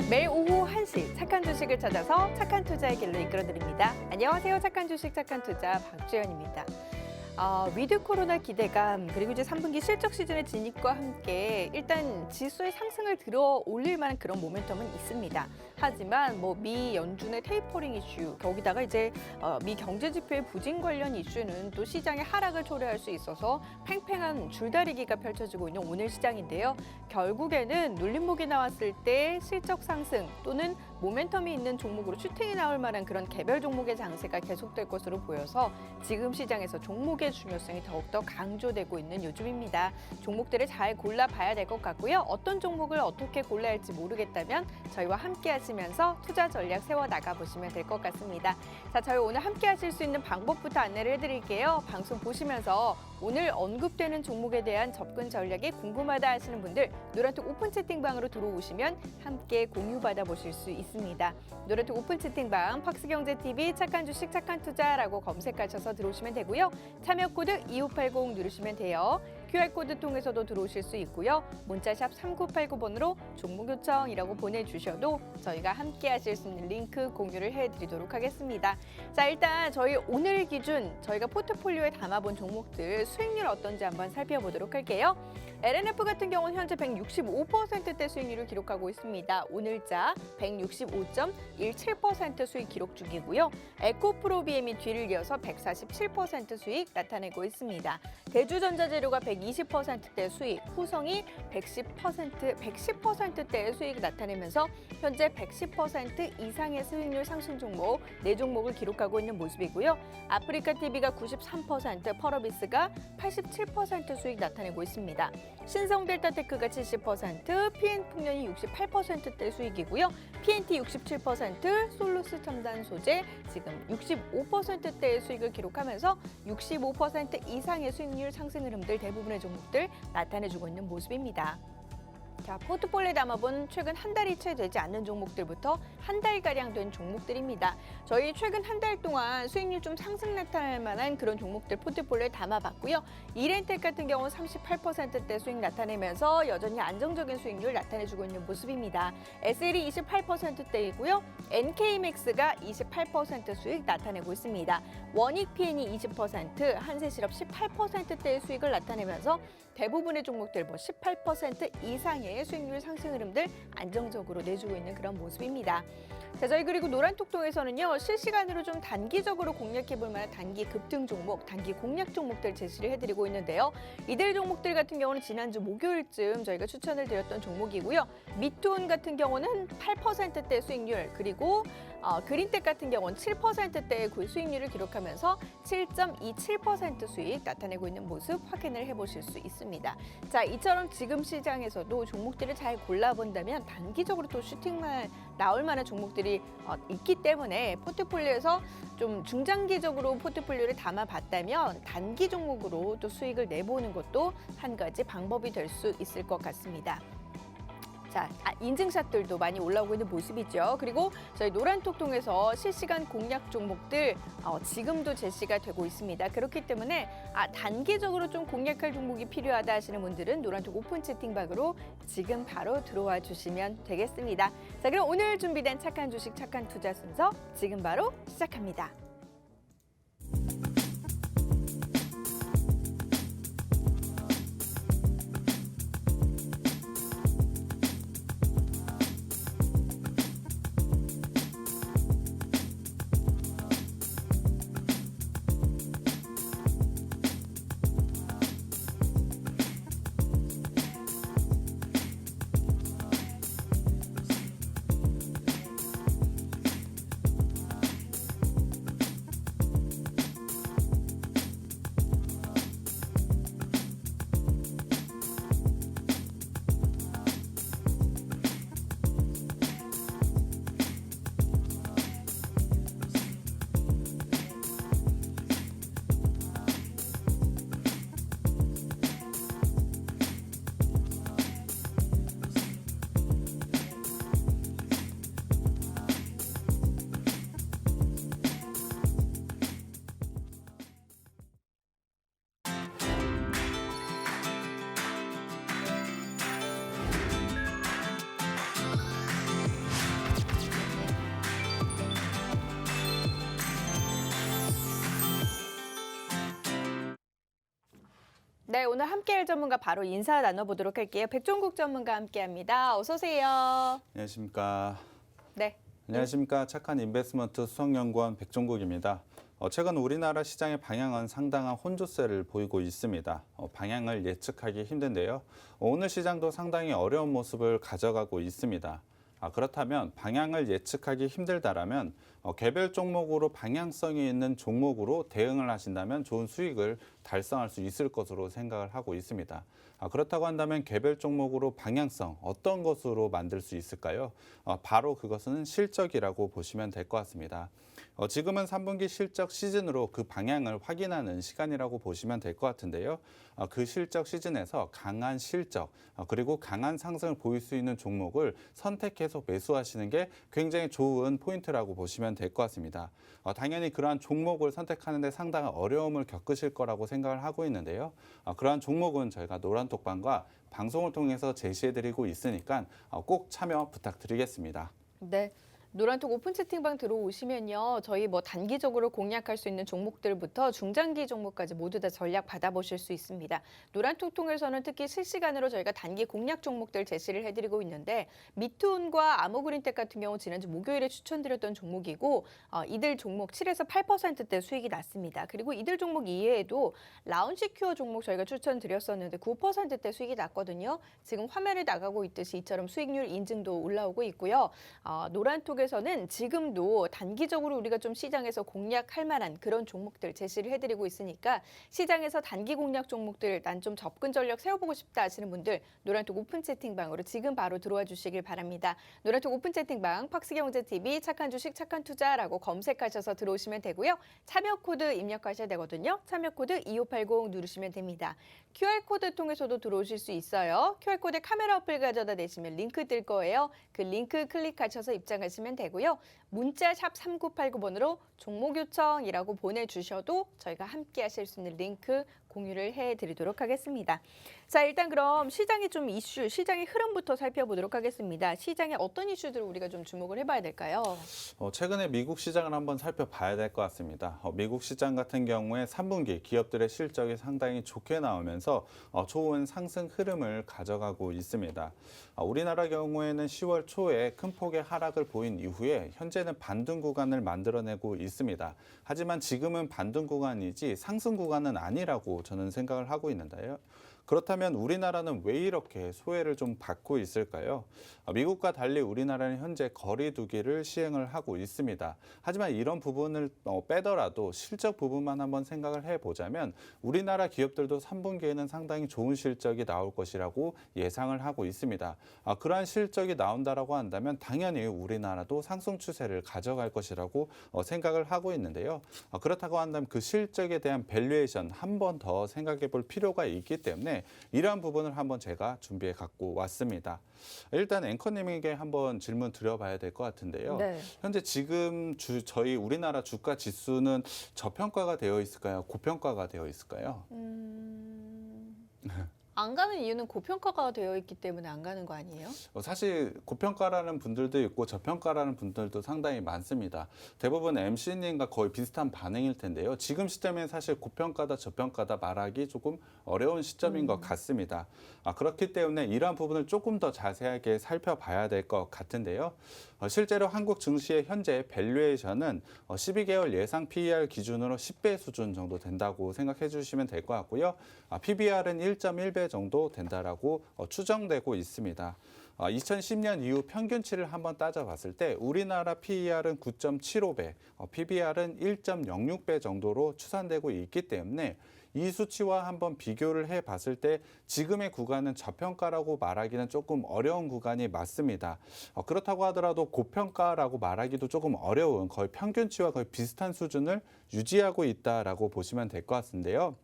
매일 오후 1시 착한 주식을 찾아서 착한 투자의 길로 이끌어드립니다. 안녕하세요. 착한 주식 착한 투자 박주연입니다. 위드 코로나 기대감 그리고 이제 3분기 실적 시즌의 진입과 함께 일단 지수의 상승을 들어 올릴 만한 그런 모멘텀은 있습니다. 하지만 미 연준의 테이퍼링 이슈 거기다가 이제 미 경제 지표의 부진 관련 이슈는 또 시장의 하락을 초래할 수 있어서 팽팽한 줄다리기가 펼쳐지고 있는 오늘 시장인데요. 결국에는 눌림목이 나왔을 때 실적 상승 또는 모멘텀이 있는 종목으로 슈팅이 나올 만한 그런 개별 종목의 장세가 계속될 것으로 보여서 지금 시장에서 종목의 중요성이 더욱더 강조되고 있는 요즘입니다. 종목들을 잘 골라봐야 될 것 같고요. 어떤 종목을 어떻게 골라야 할지 모르겠다면 저희와 함께 하시면서 투자 전략 세워 나가보시면 될 것 같습니다. 자, 저희 오늘 함께 하실 수 있는 방법부터 안내를 해드릴게요. 방송 보시면서 오늘 언급되는 종목에 대한 접근 전략이 궁금하다 하시는 분들 노란톡 오픈 채팅방으로 들어오시면 함께 공유받아 보실 수 있습니다. 노란톡 오픈 채팅방 팍스경제TV 착한 주식 착한 투자라고 검색하셔서 들어오시면 되고요. 참여 코드 2580 누르시면 돼요. QR코드 통해서도 들어오실 수 있고요. 문자샵 3989번으로 종목 요청이라고 보내주셔도 저희가 함께 하실 수 있는 링크 공유를 해드리도록 하겠습니다. 자, 일단 저희 오늘 기준 저희가 포트폴리오에 담아본 종목들 수익률 어떤지 한번 살펴보도록 할게요. LNF 같은 경우는 현재 165%대 수익률을 기록하고 있습니다. 오늘자 165.17% 수익 기록 중이고요. 에코프로비엠이 뒤를 이어서 147% 수익 나타내고 있습니다. 대주전자재료가 120%대 수익, 후성이 110%대의 수익을 나타내면서 현재 110% 이상의 수익률 상승 종목 4종목을 기록하고 있는 모습이고요. 아프리카TV가 93%, 펄어비스가 87% 수익 나타내고 있습니다. 신성델타테크가 70%, PN풍년이 68%대 수익이고요. PNT 67%, 솔루스 첨단 소재 지금 65%대의 수익을 기록하면서 65% 이상의 수익률 상승 흐름들 대부분의 종목들 나타내주고 있는 모습입니다. 자, 포트폴리오에 담아본 최근 한 달이 채 되지 않는 종목들부터 한 달가량 된 종목들입니다. 저희 최근 한 달 동안 수익률 좀 상승 나타날 만한 그런 종목들 포트폴리오에 담아봤고요. 이렌텍 같은 경우는 38%대 수익 나타내면서 여전히 안정적인 수익률 나타내주고 있는 모습입니다. SL이 28%대이고요. NK맥스가 28% 수익 나타내고 있습니다. 원익PN이 20%, 한세실업 18%대의 수익을 나타내면서 대부분의 종목들 18% 이상의 수익률 상승 흐름들 안정적으로 내주고 있는 그런 모습입니다. 자, 저희 그리고 노란톡통에서는요. 실시간으로 좀 단기적으로 공략해볼 만한 단기 급등 종목, 단기 공략 종목들 제시를 해드리고 있는데요. 이들 종목들 같은 경우는 지난주 목요일쯤 저희가 추천을 드렸던 종목이고요. 미투온 같은 경우는 8%대 수익률, 그리고 그린텍 같은 경우는 7%대의 수익률을 기록하면서 7.27% 수익 나타내고 있는 모습 확인을 해보실 수 있습니다. 자, 이처럼 지금 시장에서도 종목들을 잘 골라본다면 단기적으로 또 슈팅만 나올 만한 종목들이 있기 때문에 포트폴리오에서 좀 중장기적으로 포트폴리오를 담아봤다면 단기 종목으로 또 수익을 내보는 것도 한 가지 방법이 될 수 있을 것 같습니다. 자, 인증샷들도 많이 올라오고 있는 모습이죠. 그리고 저희 노란톡 통해서 실시간 공략 종목들 지금도 제시가 되고 있습니다. 그렇기 때문에 단기적으로 좀 공략할 종목이 필요하다 하시는 분들은 노란톡 오픈 채팅방으로 지금 바로 들어와 주시면 되겠습니다. 자, 그럼 오늘 준비된 착한 주식 착한 투자 순서 지금 바로 시작합니다. 네, 오늘 함께할 전문가 바로 인사 나눠보도록 할게요. 백종국 전문가 함께합니다. 어서 오세요. 안녕하십니까. 네. 안녕하십니까. 착한 인베스트먼트 수석연구원 백종국입니다. 최근 우리나라 시장의 방향은 상당한 혼조세를 보이고 있습니다. 방향을 예측하기 힘든데요. 오늘 시장도 상당히 어려운 모습을 가져가고 있습니다. 그렇다면 방향을 예측하기 힘들다라면 개별 종목으로 방향성이 있는 종목으로 대응을 하신다면 좋은 수익을 달성할 수 있을 것으로 생각을 하고 있습니다. 그렇다고 한다면 개별 종목으로 방향성 어떤 것으로 만들 수 있을까요? 바로 그것은 실적이라고 보시면 될 것 같습니다. 지금은 3분기 실적 시즌으로 그 방향을 확인하는 시간이라고 보시면 될 것 같은데요. 그 실적 시즌에서 강한 실적 그리고 강한 상승을 보일 수 있는 종목을 선택해서 매수하시는 게 굉장히 좋은 포인트라고 보시면 될 것 같습니다. 당연히 그러한 종목을 선택하는 데 상당한 어려움을 겪으실 거라고 생각을 하고 있는데요. 그러한 종목은 저희가 노란톡방과 방송을 통해서 제시해드리고 있으니까 꼭 참여 부탁드리겠습니다. 네. 노란톡 오픈 채팅방 들어오시면요. 저희 뭐 단기적으로 공략할 수 있는 종목들부터 중장기 종목까지 모두 다 전략 받아보실 수 있습니다. 노란톡 통해서는 특히 실시간으로 저희가 단기 공략 종목들 제시를 해드리고 있는데 미투온과 아모그린텍 같은 경우 지난주 목요일에 추천드렸던 종목이고 이들 종목 7에서 8%대 수익이 났습니다. 그리고 이들 종목 이외에도 라운시큐어 종목 저희가 추천드렸었는데 9%대 수익이 났거든요. 지금 화면에 나가고 있듯이 이처럼 수익률 인증도 올라오고 있고요. 노란톡 에서는 지금도 단기적으로 우리가 좀 시장에서 공략할 만한 그런 종목들 제시를 해드리고 있으니까 시장에서 단기 공략 종목들 난 좀 접근 전략 세워보고 싶다 하시는 분들 노란톡 오픈 채팅방으로 지금 바로 들어와 주시길 바랍니다. 노란톡 오픈 채팅방 팍스경제TV 착한 주식 착한 투자라고 검색하셔서 들어오시면 되고요. 참여 코드 입력하셔야 되거든요. 참여 코드 2580 누르시면 됩니다. QR코드 통해서도 들어오실 수 있어요. QR코드 카메라 어플 가져다 대시면 링크 뜰 거예요. 그 링크 클릭하셔서 입장하시면 되고요. 문자 샵 3989번으로 종목 요청이라고 보내주셔도 저희가 함께 하실 수 있는 링크 공유를 해드리도록 하겠습니다. 자, 일단 그럼 시장의 좀 이슈, 시장의 흐름부터 살펴보도록 하겠습니다. 시장에 어떤 이슈들을 우리가 좀 주목을 해봐야 될까요? 최근에 미국 시장을 한번 살펴봐야 될 것 같습니다. 미국 시장 같은 경우에 3분기 기업들의 실적이 상당히 좋게 나오면서 좋은 상승 흐름을 가져가고 있습니다. 우리나라 경우에는 10월 초에 큰 폭의 하락을 보인 이후에 현재는 반등 구간을 만들어내고 있습니다. 하지만 지금은 반등 구간이지 상승 구간은 아니라고 저는 생각을 하고 있는데요. 그렇다면 우리나라는 왜 이렇게 소외를 좀 받고 있을까요? 미국과 달리 우리나라는 현재 거리 두기를 시행을 하고 있습니다. 하지만 이런 부분을 빼더라도 실적 부분만 한번 생각을 해보자면 우리나라 기업들도 3분기에는 상당히 좋은 실적이 나올 것이라고 예상을 하고 있습니다. 그러한 실적이 나온다라고 한다면 당연히 우리나라도 상승 추세를 가져갈 것이라고 생각을 하고 있는데요. 그렇다고 한다면 그 실적에 대한 밸류에이션 한 번 더 생각해 볼 필요가 있기 때문에 이러한 부분을 한번 제가 준비해 갖고 왔습니다. 일단 앵커님에게 한번 질문 드려봐야 될 것 같은데요. 네. 현재 지금 저희 우리나라 주가 지수는 저평가가 되어 있을까요? 고평가가 되어 있을까요? 안 가는 이유는 고평가가 되어 있기 때문에 안 가는 거 아니에요? 사실 고평가라는 분들도 있고 저평가라는 분들도 상당히 많습니다. 대부분 MC님과 거의 비슷한 반응일 텐데요. 지금 시점에 사실 고평가다 저평가다 말하기 조금 어려운 시점인 것 같습니다. 그렇기 때문에 이러한 부분을 조금 더 자세하게 살펴봐야 될 것 같은데요. 실제로 한국 증시의 현재 밸류에이션은 12개월 예상 PER 기준으로 10배 수준 정도 된다고 생각해 주시면 될 것 같고요. PBR은 1.1배 정도 된다라고 추정되고 있습니다. 2010년 이후 평균치를 한번 따져봤을 때 우리나라 PER은 9.75배, PBR은 1.06배 정도로 추산되고 있기 때문에 이 수치와 한번 비교를 해봤을 때 지금의 구간은 저평가라고 말하기는 조금 어려운 구간이 맞습니다. 그렇다고 하더라도 고평가라고 말하기도 조금 어려운 거의 평균치와 거의 비슷한 수준을 유지하고 있다라고 보시면 될 것 같은데요.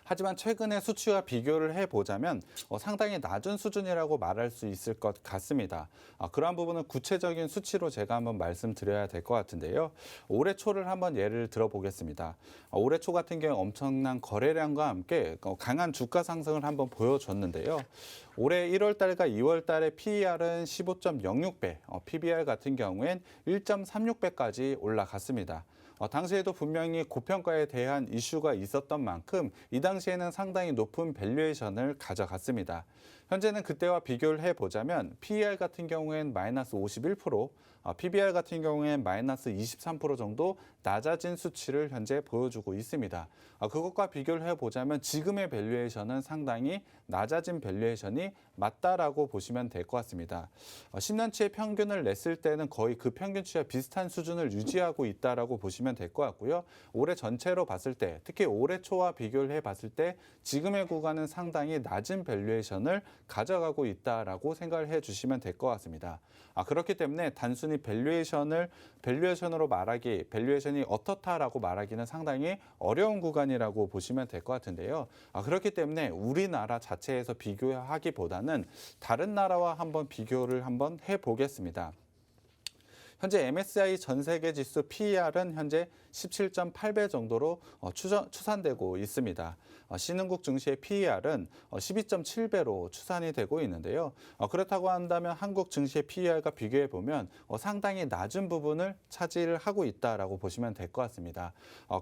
하지만 최근의 수치와 비교를 해보자면 상당히 낮은 수준이라고 말할 수 있을 것 같습니다. 그러한 부분은 구체적인 수치로 제가 한번 말씀드려야 될 것 같은데요. 올해 초를 한번 예를 들어보겠습니다. 올해 초 같은 경우 엄청난 거래량과 함께 강한 주가 상승을 한번 보여줬는데요. 올해 1월 달과 2월 달의 PER은 15.06배, PBR 같은 경우엔 1.36배까지 올라갔습니다. 당시에도 분명히 고평가에 대한 이슈가 있었던 만큼 이 당시에는 상당히 높은 밸류에이션을 가져갔습니다. 현재는 그때와 비교를 해보자면 PER 같은 경우엔 마이너스 51%, PBR 같은 경우엔 마이너스 23% 정도 낮아진 수치를 현재 보여주고 있습니다. 그것과 비교를 해보자면 지금의 밸류에이션은 상당히 낮아진 밸류에이션이 맞다라고 보시면 될 것 같습니다. 10년치의 평균을 냈을 때는 거의 그 평균치와 비슷한 수준을 유지하고 있다라고 보시면 될 것 같고요. 올해 전체로 봤을 때, 특히 올해 초와 비교를 해봤을 때 지금의 구간은 상당히 낮은 밸류에이션을 가져가고 있다라고 생각을 해주시면 될 것 같습니다. 그렇기 때문에 단순히 밸류에이션으로 말하기, 밸류에이션이 어떻다라고 말하기는 상당히 어려운 구간이라고 보시면 될 것 같은데요. 그렇기 때문에 우리나라 자체에서 비교하기보다는 다른 나라와 한번 비교를 한번 해보겠습니다. 현재 MSCI 전 세계 지수 PER은 현재 17.8배 정도로 추산되고 있습니다. 신흥국 증시의 PER은 12.7배로 추산이 되고 있는데요. 그렇다고 한다면 한국 증시의 PER과 비교해 보면 상당히 낮은 부분을 차지하고 있다라고 보시면 될 것 같습니다.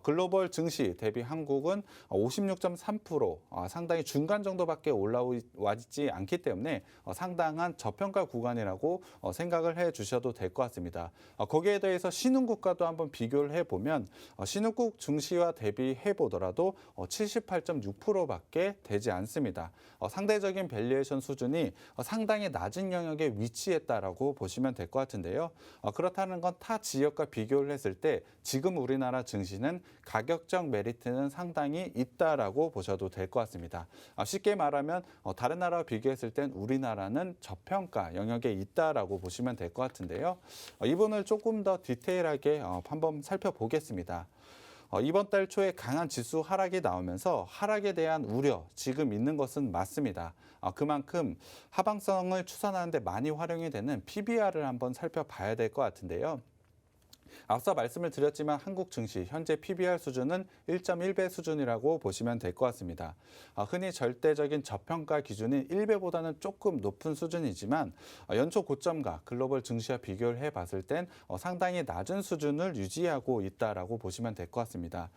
글로벌 증시 대비 한국은 56.3%, 상당히 중간 정도밖에 올라와있지 않기 때문에 상당한 저평가 구간이라고 생각을 해 주셔도 될 것 같습니다. 거기에 대해서 신흥국과도 한번 비교를 해보면 신흥국 증시와 대비해 보더라도 78.6%밖에 되지 않습니다. 상대적인 밸류에이션 수준이 상당히 낮은 영역에 위치했다라고 보시면 될 것 같은데요. 그렇다는 건 타 지역과 비교를 했을 때 지금 우리나라 증시는 가격적 메리트는 상당히 있다라고 보셔도 될 것 같습니다. 쉽게 말하면 다른 나라와 비교했을 땐 우리나라는 저평가 영역에 있다라고 보시면 될 것 같은데요. 이 부분을 조금 더 디테일하게 한번 살펴보겠습니다. 이번 달 초에 강한 지수 하락이 나오면서 하락에 대한 우려 지금 있는 것은 맞습니다. 그만큼 하방성을 추산하는 데 많이 활용이 되는 PBR을 한번 살펴봐야 될 것 같은데요. 앞서 말씀을 드렸지만 한국 증시 현재 PBR 수준은 1.1배 수준이라고 보시면 될 것 같습니다. 흔히 절대적인 저평가 기준인 1배보다는 조금 높은 수준이지만 연초 고점과 글로벌 증시와 비교를 해봤을 땐 상당히 낮은 수준을 유지하고 있다라고 보시면 될 것 같습니다.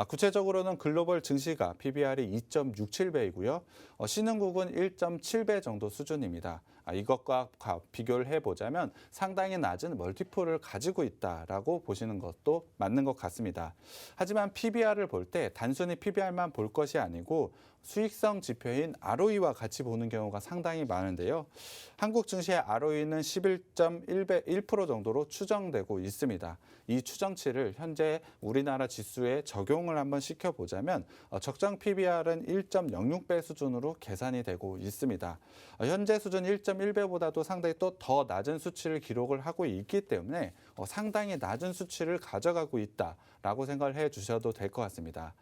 구체적으로는 글로벌 증시가 PBR이 2.67배이고요. 신흥국은 1.7배 정도 수준입니다. 이것과 비교를 해보자면 상당히 낮은 멀티플을 가지고 있다라고 보시는 것도 맞는 것 같습니다. 하지만 PBR을 볼 때 단순히 PBR만 볼 것이 아니고 수익성 지표인 ROE와 같이 보는 경우가 상당히 많은데요. 한국 증시의 ROE는 11.1% 정도로 추정되고 있습니다. 이 추정치를 현재 우리나라 지수에 적용을 한번 시켜보자면 적정 PBR은 1.06배 수준으로 계산이 되고 있습니다. 현재 수준 1.1배보다도 상당히 또 더 낮은 수치를 기록을 하고 있기 때문에 상당히 낮은 수치를 가져가고 있다라고 생각을 해 주셔도 될 것 같습니다.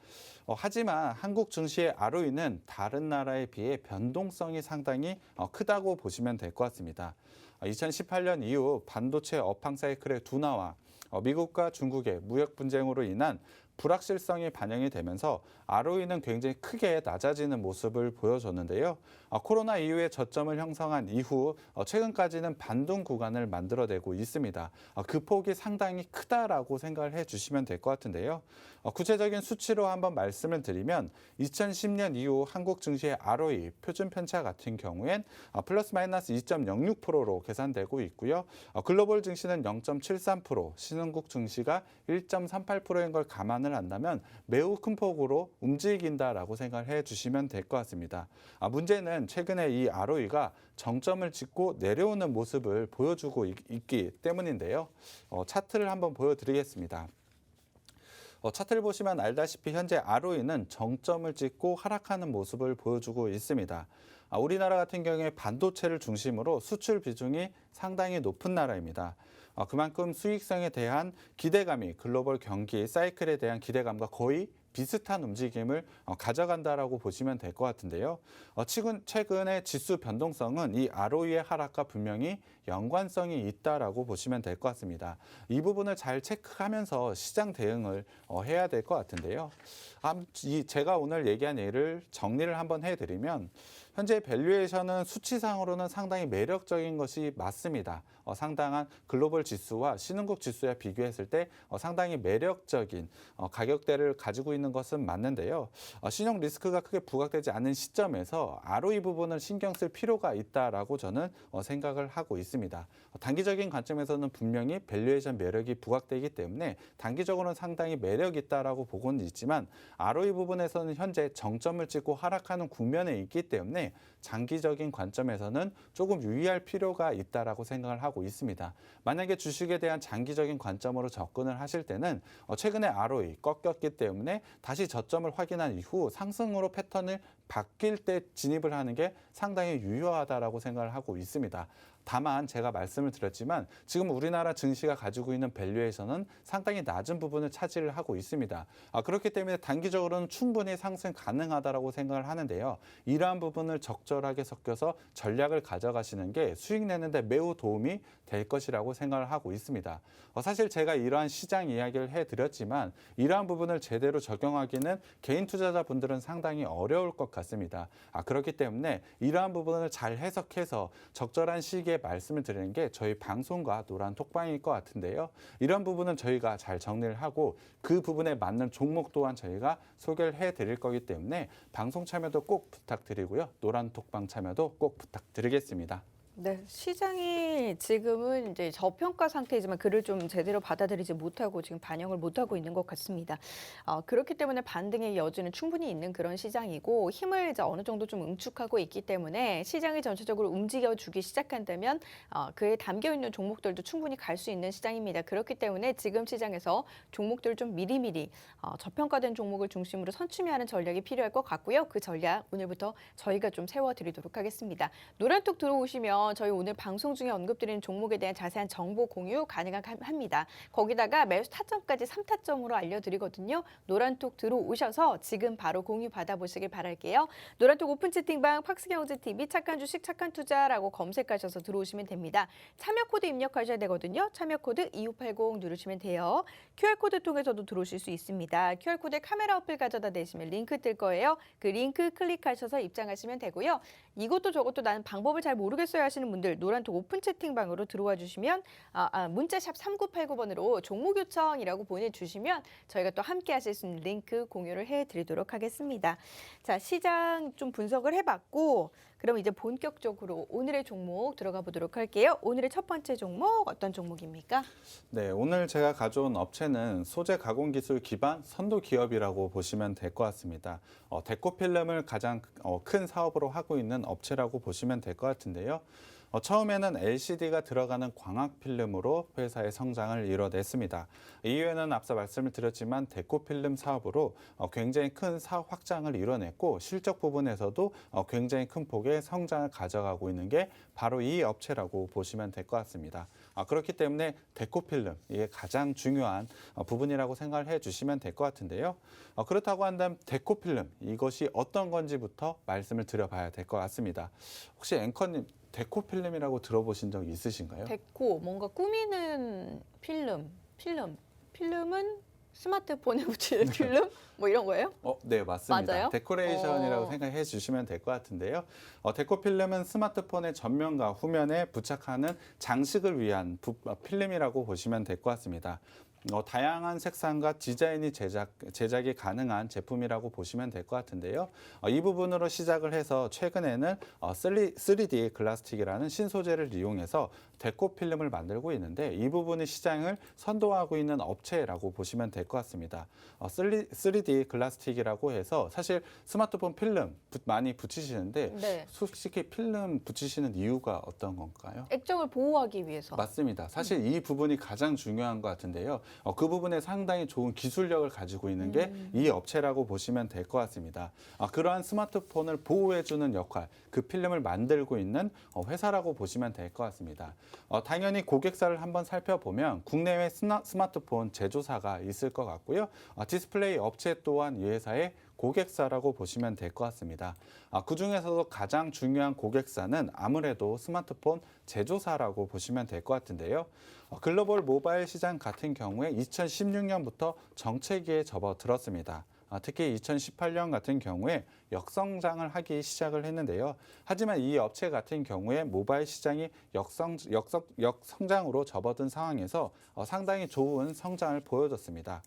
하지만 한국 증시의 ROE는 다른 나라에 비해 변동성이 상당히 크다고 보시면 될 것 같습니다. 2018년 이후 반도체 업황 사이클의 둔화와 미국과 중국의 무역 분쟁으로 인한 불확실성이 반영이 되면서 ROE는 굉장히 크게 낮아지는 모습을 보여줬는데요. 코로나 이후에 저점을 형성한 이후 최근까지는 반등 구간을 만들어내고 있습니다. 그 폭이 상당히 크다라고 생각을 해주시면 될 것 같은데요. 구체적인 수치로 한번 말씀을 드리면 2010년 이후 한국 증시의 ROE 표준 편차 같은 경우엔 플러스 마이너스 2.06%로 계산되고 있고요. 글로벌 증시는 0.73%, 신흥국 증시가 1.38%인 걸 감안을 한다면 매우 큰 폭으로 움직인다라고 생각을 해주시면 될 것 같습니다. 문제는 최근에 이 ROE가 정점을 찍고 내려오는 모습을 보여주고 있기 때문인데요. 차트를 한번 보여드리겠습니다. 차트를 보시면 알다시피 현재 ROE는 정점을 찍고 하락하는 모습을 보여주고 있습니다. 우리나라 같은 경우에 반도체를 중심으로 수출 비중이 상당히 높은 나라입니다. 그만큼 수익성에 대한 기대감이 글로벌 경기 사이클에 대한 기대감과 거의 비슷한 움직임을 가져간다라고 보시면 될 것 같은데요. 최근의 지수 변동성은 이 ROE의 하락과 분명히 연관성이 있다라고 보시면 될 것 같습니다. 이 부분을 잘 체크하면서 시장 대응을 해야 될 것 같은데요. 제가 오늘 얘기한 예를 정리를 한번 해드리면 현재 밸류에이션은 수치상으로는 상당히 매력적인 것이 맞습니다. 상당한 글로벌 지수와 신흥국 지수에 비교했을 때 상당히 매력적인 가격대를 가지고 있는 것은 맞는데요. 신용 리스크가 크게 부각되지 않은 시점에서 ROE 부분을 신경 쓸 필요가 있다라고 저는 생각을 하고 있습니다. 단기적인 관점에서는 분명히 밸류에이션 매력이 부각되기 때문에 단기적으로는 상당히 매력 있다라고 보고는 있지만 ROE 부분에서는 현재 정점을 찍고 하락하는 국면에 있기 때문에 장기적인 관점에서는 조금 유의할 필요가 있다라고 생각을 하고 있습니다. 만약에 주식에 대한 장기적인 관점으로 접근을 하실 때는 최근에 ROE 꺾였기 때문에 다시 저점을 확인한 이후 상승으로 패턴을 바뀔 때 진입을 하는 게 상당히 유효하다라고 생각을 하고 있습니다. 다만 제가 말씀을 드렸지만 지금 우리나라 증시가 가지고 있는 밸류에이션은 상당히 낮은 부분을 차지를 하고 있습니다. 그렇기 때문에 단기적으로는 충분히 상승 가능하다라고 생각을 하는데요. 이러한 부분을 적절하게 섞여서 전략을 가져가시는 게 수익 내는데 매우 도움이 될 것이라고 생각을 하고 있습니다. 사실 제가 이러한 시장 이야기를 해드렸지만 이러한 부분을 제대로 적용하기는 개인 투자자분들은 상당히 어려울 것 같습니다. 그렇기 때문에 이러한 부분을 잘 해석해서 적절한 시기에 말씀을 드리는 게 저희 방송과 노란 톡방일 것 같은데요. 이런 부분은 저희가 잘 정리를 하고 그 부분에 맞는 종목 또한 저희가 소개를 해드릴 거기 때문에 방송 참여도 꼭 부탁드리고요. 노란 톡방 참여도 꼭 부탁드리겠습니다. 네, 시장이 지금은 이제 저평가 상태이지만 그를 좀 제대로 받아들이지 못하고 지금 반영을 못하고 있는 것 같습니다. 그렇기 때문에 반등의 여지는 충분히 있는 그런 시장이고 힘을 이제 어느 정도 좀 응축하고 있기 때문에 시장이 전체적으로 움직여주기 시작한다면 그에 담겨 있는 종목들도 충분히 갈 수 있는 시장입니다. 그렇기 때문에 지금 시장에서 종목들 좀 미리미리 저평가된 종목을 중심으로 선취하는 전략이 필요할 것 같고요. 그 전략 오늘부터 저희가 좀 세워드리도록 하겠습니다. 노란톡 들어오시면 저희 오늘 방송 중에 언급드리는 종목에 대한 자세한 정보 공유 가능합니다. 거기다가 매수 타점까지 3타점으로 알려드리거든요. 노란톡 들어오셔서 지금 바로 공유 받아보시길 바랄게요. 노란톡 오픈 채팅방 팍스경제TV 착한 주식 착한 투자라고 검색하셔서 들어오시면 됩니다. 참여 코드 입력하셔야 되거든요. 참여 코드 2580 누르시면 돼요. QR코드 통해서도 들어오실 수 있습니다. QR코드에 카메라 어플 가져다 대시면 링크 뜰 거예요. 그 링크 클릭하셔서 입장하시면 되고요. 이것도 저것도 나는 방법을 잘 모르겠어요 하시는 분들 노란톡 오픈 채팅방으로 들어와 주시면 문자샵 3989번으로 종목 요청이라고 보내주시면 저희가 또 함께 하실 수 있는 링크 공유를 해드리도록 하겠습니다. 자, 시장 좀 분석을 해봤고 그럼 이제 본격적으로 오늘의 종목 들어가 보도록 할게요. 오늘의 첫 번째 종목 어떤 종목입니까? 네, 오늘 제가 가져온 업체는 소재 가공 기술 기반 선도 기업이라고 보시면 될 것 같습니다. 데코필름을 가장 큰 사업으로 하고 있는 업체라고 보시면 될 것 같은데요. 처음에는 LCD가 들어가는 광학 필름으로 회사의 성장을 이뤄냈습니다. 이후에는 앞서 말씀을 드렸지만 데코필름 사업으로 굉장히 큰 사업 확장을 이뤄냈고 실적 부분에서도 굉장히 큰 폭의 성장을 가져가고 있는 게 바로 이 업체라고 보시면 될 것 같습니다. 그렇기 때문에 데코필름 이게 가장 중요한 부분이라고 생각을 해주시면 될 것 같은데요. 그렇다고 한다면 데코필름 이것이 어떤 건지부터 말씀을 드려봐야 될 것 같습니다. 혹시 앵커님 데코필름이라고 들어보신 적 있으신가요? 데코 뭔가 꾸미는 필름은 스마트폰에 붙이는 필름 뭐 이런 거예요? 네, 맞습니다. 맞아요? 데코레이션이라고 생각해 주시면 될 것 같은데요. 데코필름은 스마트폰의 전면과 후면에 부착하는 장식을 위한 필름이라고 보시면 될 것 같습니다. 다양한 색상과 디자인이 제작이 가능한 제품이라고 보시면 될 것 같은데요. 이 부분으로 시작을 해서 최근에는 3D 글라스틱이라는 신소재를 이용해서 데코 필름을 만들고 있는데 이 부분이 시장을 선도하고 있는 업체라고 보시면 될 것 같습니다. 3D 글라스틱이라고 해서 사실 스마트폰 필름 많이 붙이시는데 네. 솔직히 필름 붙이시는 이유가 어떤 건가요? 액정을 보호하기 위해서. 맞습니다. 사실 이 부분이 가장 중요한 것 같은데요. 그 부분에 상당히 좋은 기술력을 가지고 있는 게 이 업체라고 보시면 될 것 같습니다. 그러한 스마트폰을 보호해주는 역할, 그 필름을 만들고 있는 회사라고 보시면 될 것 같습니다. 당연히 고객사를 한번 살펴보면 국내외 스마트폰 제조사가 있을 것 같고요. 디스플레이 업체 또한 이 회사의 고객사라고 보시면 될 것 같습니다. 그중에서도 가장 중요한 고객사는 아무래도 스마트폰 제조사라고 보시면 될 것 같은데요. 글로벌 모바일 시장 같은 경우에 2016년부터 정체기에 접어들었습니다. 특히 2018년 같은 경우에 역성장을 하기 시작을 했는데요. 하지만 이 업체 같은 경우에 모바일 시장이 역성장으로 접어든 상황에서 상당히 좋은 성장을 보여줬습니다.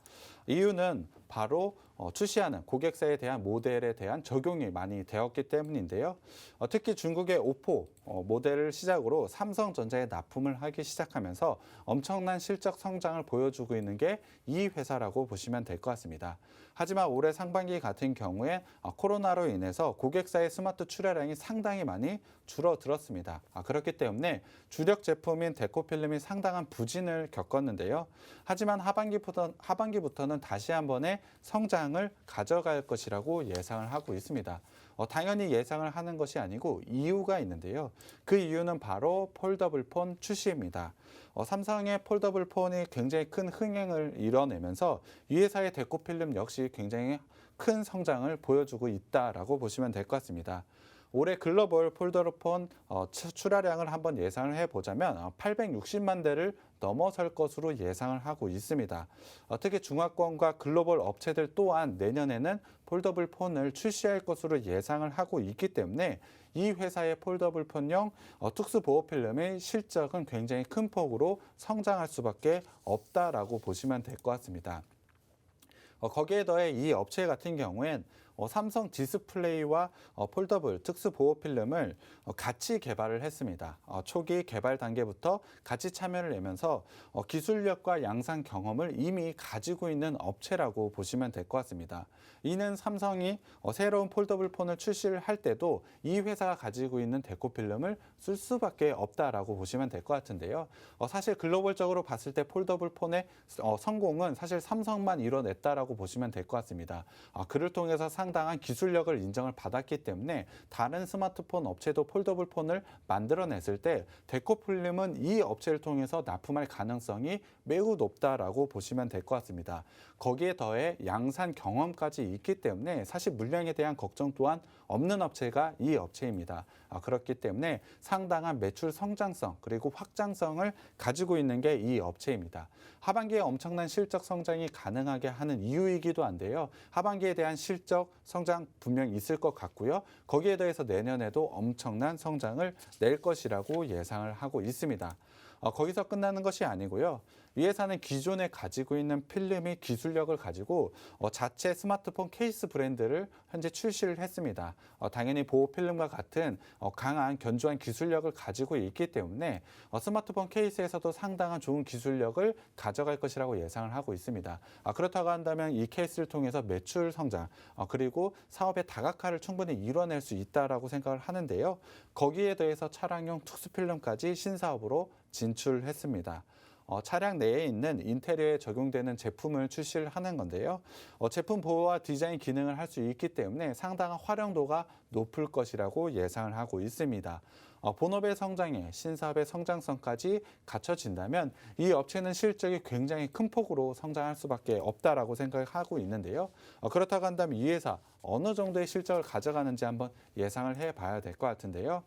이유는 바로 출시하는 고객사에 대한 모델에 대한 적용이 많이 되었기 때문인데요. 특히 중국의 오포 모델을 시작으로 삼성전자에 납품을 하기 시작하면서 엄청난 실적 성장을 보여주고 있는 게 이 회사라고 보시면 될 것 같습니다. 하지만 올해 상반기 같은 경우에 코로나로 인해서 고객사의 스마트 출하량이 상당히 많이 줄어들었습니다. 그렇기 때문에 주력 제품인 데코필름이 상당한 부진을 겪었는데요. 하지만 하반기부터는 다시 한 번의 성장을 가져갈 것이라고 예상을 하고 있습니다. 당연히 예상을 하는 것이 아니고 이유가 있는데요. 그 이유는 바로 폴더블폰 출시입니다. 삼성의 폴더블 폰이 굉장히 큰 흥행을 이뤄내면서 이 회사의 데코필름 역시 굉장히 큰 성장을 보여주고 있다라고 보시면 될 것 같습니다. 올해 글로벌 폴더폰 출하량을 한번 예상을 해보자면 860만 대를 넘어설 것으로 예상을 하고 있습니다. 특히 중화권과 글로벌 업체들 또한 내년에는 폴더블 폰을 출시할 것으로 예상을 하고 있기 때문에 이 회사의 폴더블 폰용 특수 보호 필름의 실적은 굉장히 큰 폭으로 성장할 수밖에 없다라고 보시면 될 것 같습니다. 거기에 더해 이 업체 같은 경우엔 삼성 디스플레이와 폴더블 특수 보호 필름을 같이 개발을 했습니다. 초기 개발 단계부터 같이 참여를 내면서 기술력과 양산 경험을 이미 가지고 있는 업체라고 보시면 될 것 같습니다. 이는 삼성이 새로운 폴더블 폰을 출시를 할 때도 이 회사가 가지고 있는 데코필름을 쓸 수밖에 없다라고 보시면 될 것 같은데요. 사실 글로벌적으로 봤을 때 폴더블 폰의 성공은 사실 삼성만 이뤄냈다라고 보시면 될 것 같습니다. 그를 통해서 상당한 기술력을 인정을 받았기 때문에 다른 스마트폰 업체도 폴더블 폰을 만들어냈을 때 데코필름은 이 업체를 통해서 납품할 가능성이 매우 높다라고 보시면 될 것 같습니다. 거기에 더해 양산 경험까지 있기 때문에 사실 물량에 대한 걱정 또한 없는 업체가 이 업체입니다. 그렇기 때문에 상당한 매출 성장성 그리고 확장성을 가지고 있는 게 이 업체입니다. 하반기에 엄청난 실적 성장이 가능하게 하는 이유이기도 한데요. 하반기에 대한 실적 성장 분명히 있을 것 같고요. 거기에 더해서 내년에도 엄청난 성장을 낼 것이라고 예상을 하고 있습니다. 거기서 끝나는 것이 아니고요. 이 회사는 기존에 가지고 있는 필름의 기술력을 가지고 자체 스마트폰 케이스 브랜드를 현재 출시를 했습니다. 당연히 보호 필름과 같은 강한 견조한 기술력을 가지고 있기 때문에 스마트폰 케이스에서도 상당한 좋은 기술력을 가져갈 것이라고 예상을 하고 있습니다. 그렇다고 한다면 이 케이스를 통해서 매출 성장 그리고 사업의 다각화를 충분히 이뤄낼 수 있다라고 생각을 하는데요. 거기에 더해서 차량용 특수 필름까지 신사업으로 진출했습니다. 차량 내에 있는 인테리어에 적용되는 제품을 출시를 하는 건데요. 제품 보호와 디자인 기능을 할 수 있기 때문에 상당한 활용도가 높을 것이라고 예상을 하고 있습니다. 본업의 성장에 신사업의 성장성까지 갖춰진다면 이 업체는 실적이 굉장히 큰 폭으로 성장할 수밖에 없다라고 생각하고 있는데요. 그렇다고 한다면 이 회사 어느 정도의 실적을 가져가는지 한번 예상을 해봐야 될 것 같은데요.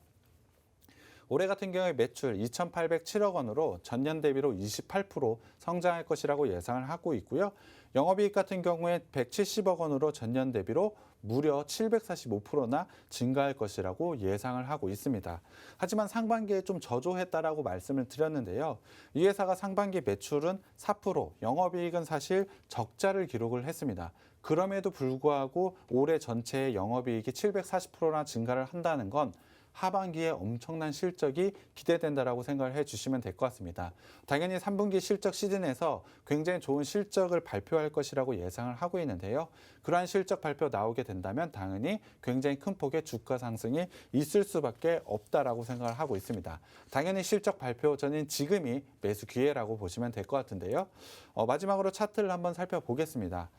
올해 같은 경우에 매출 2,807억 원으로 전년 대비로 28% 성장할 것이라고 예상을 하고 있고요. 영업이익 같은 경우에 170억 원으로 전년 대비로 무려 745%나 증가할 것이라고 예상을 하고 있습니다. 하지만 상반기에 좀 저조했다라고 말씀을 드렸는데요. 이 회사가 상반기 매출은 4%, 영업이익은 사실 적자를 기록을 했습니다. 그럼에도 불구하고 올해 전체의 영업이익이 740%나 증가를 한다는 건 하반기에 엄청난 실적이 기대된다라고 생각을 해주시면 될 것 같습니다. 당연히 3분기 실적 시즌에서 굉장히 좋은 실적을 발표할 것이라고 예상을 하고 있는데요. 그러한 실적 발표 나오게 된다면 당연히 굉장히 큰 폭의 주가 상승이 있을 수밖에 없다라고 생각을 하고 있습니다. 당연히 실적 발표 전인 지금이 매수 기회라고 보시면 될 것 같은데요. 마지막으로 차트를 한번 살펴보겠습니다.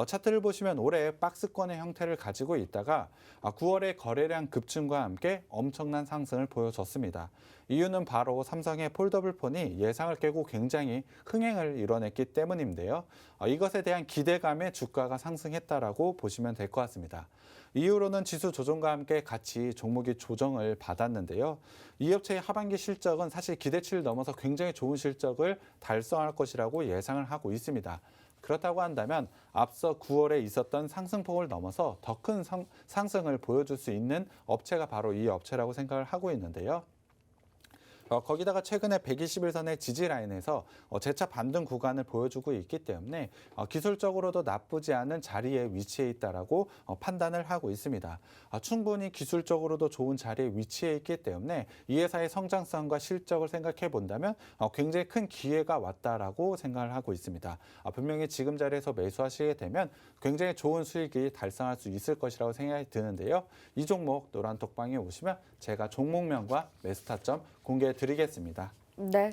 차트를 보시면 올해 박스권의 형태를 가지고 있다가 9월의 거래량 급증과 함께 엄청난 상승을 보여줬습니다. 이유는 바로 삼성의 폴더블 폰이 예상을 깨고 굉장히 흥행을 이뤄냈기 때문인데요. 이것에 대한 기대감에 주가가 상승했다라고 보시면 될 것 같습니다. 이후로는 지수 조정과 함께 같이 종목이 조정을 받았는데요. 이 업체의 하반기 실적은 사실 기대치를 넘어서 굉장히 좋은 실적을 달성할 것이라고 예상을 하고 있습니다. 그렇다고 한다면 앞서 9월에 있었던 상승폭을 넘어서 더 큰 상승을 보여줄 수 있는 업체가 바로 이 업체라고 생각을 하고 있는데요. 거기다가 최근에 121선의 지지 라인에서 재차 반등 구간을 보여주고 있기 때문에 기술적으로도 나쁘지 않은 자리에 위치해 있다라고 판단을 하고 있습니다. 충분히 기술적으로도 좋은 자리에 위치해 있기 때문에 이 회사의 성장성과 실적을 생각해 본다면 굉장히 큰 기회가 왔다라고 생각을 하고 있습니다. 분명히 지금 자리에서 매수하시게 되면 굉장히 좋은 수익이 달성할 수 있을 것이라고 생각이 드는데요. 이 종목 노란톡방에 오시면 제가 종목명과 매수 타점 공개해 드리겠습니다. 네.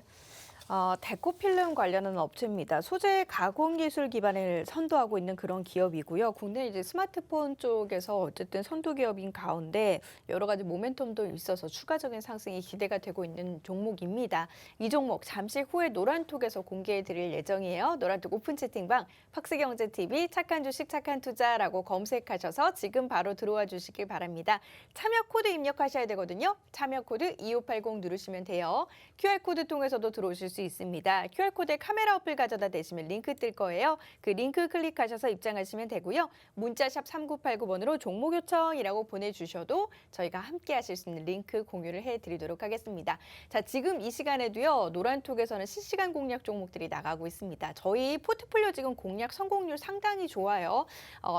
데코필름 관련한 업체입니다. 소재 가공 기술 기반을 선도하고 있는 그런 기업이고요. 국내 이제 스마트폰 쪽에서 어쨌든 선도 기업인 가운데 여러 가지 모멘텀도 있어서 추가적인 상승이 기대가 되고 있는 종목입니다. 이 종목 잠시 후에 노란톡에서 공개해 드릴 예정이에요. 노란톡 오픈 채팅방 팍스경제TV 착한 주식 착한 투자라고 검색하셔서 지금 바로 들어와 주시길 바랍니다. 참여 코드 입력하셔야 되거든요. 참여 코드 2580 누르시면 돼요. QR코드 통해서도 들어오실 수 있습니다. QR코드에 카메라 어플 가져다 대시면 링크 뜰 거예요. 그 링크 클릭하셔서 입장하시면 되고요. 문자샵 3989번으로 종목 요청이라고 보내주셔도 저희가 함께 하실 수 있는 링크 공유를 해드리도록 하겠습니다. 자, 지금 이 시간에도요. 노란톡에서는 실시간 공략 종목들이 나가고 있습니다. 저희 포트폴리오 지금 공략 성공률 상당히 좋아요.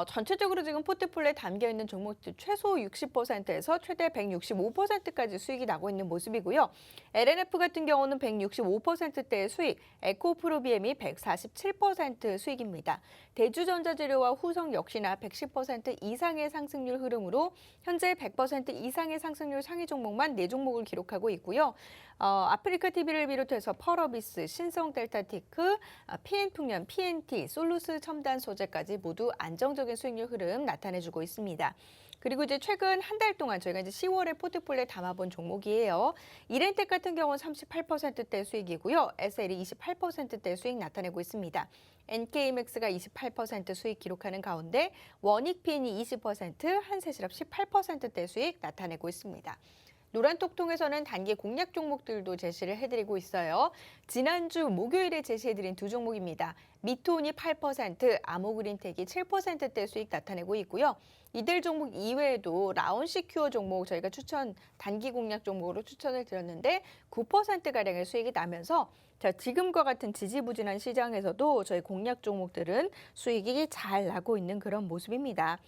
전체적으로 지금 포트폴리오에 담겨있는 종목들 최소 60%에서 최대 165%까지 수익이 나고 있는 모습이고요. LNF 같은 경우는 165%대의 수익, 에코프로비엠이 147% 수익입니다. 대주전자재료와 후성 역시나 110% 이상의 상승률 흐름으로 현재 100% 이상의 상승률 상위 종목만 4종목을 기록하고 있고요. 아프리카 TV를 비롯해서 펄어비스, 신성델타테크, PN풍년, PNT, 솔루스 첨단 소재까지 모두 안정적인 수익률 흐름 나타내주고 있습니다. 그리고 이제 최근 한 달 동안 저희가 이제 10월에 포트폴리오에 담아본 종목이에요. 이렌텍 같은 경우는 38%대 수익이고요. SL이 28%대 수익 나타내고 있습니다. NKMX가 28% 수익 기록하는 가운데 원익PN이 20%, 한세실업 18%대 수익 나타내고 있습니다. 노란톡 통해서는 단기 공략 종목들도 제시를 해드리고 있어요. 지난주 목요일에 제시해드린 두 종목입니다. 미토온이 8%, 아모그린텍이 7%대 수익 나타내고 있고요. 이들 종목 이외에도 라온시큐어 종목 저희가 단기 공략 종목으로 추천을 드렸는데 9%가량의 수익이 나면서 지금과 같은 지지부진한 시장에서도 저희 공략 종목들은 수익이 잘 나고 있는 그런 모습입니다.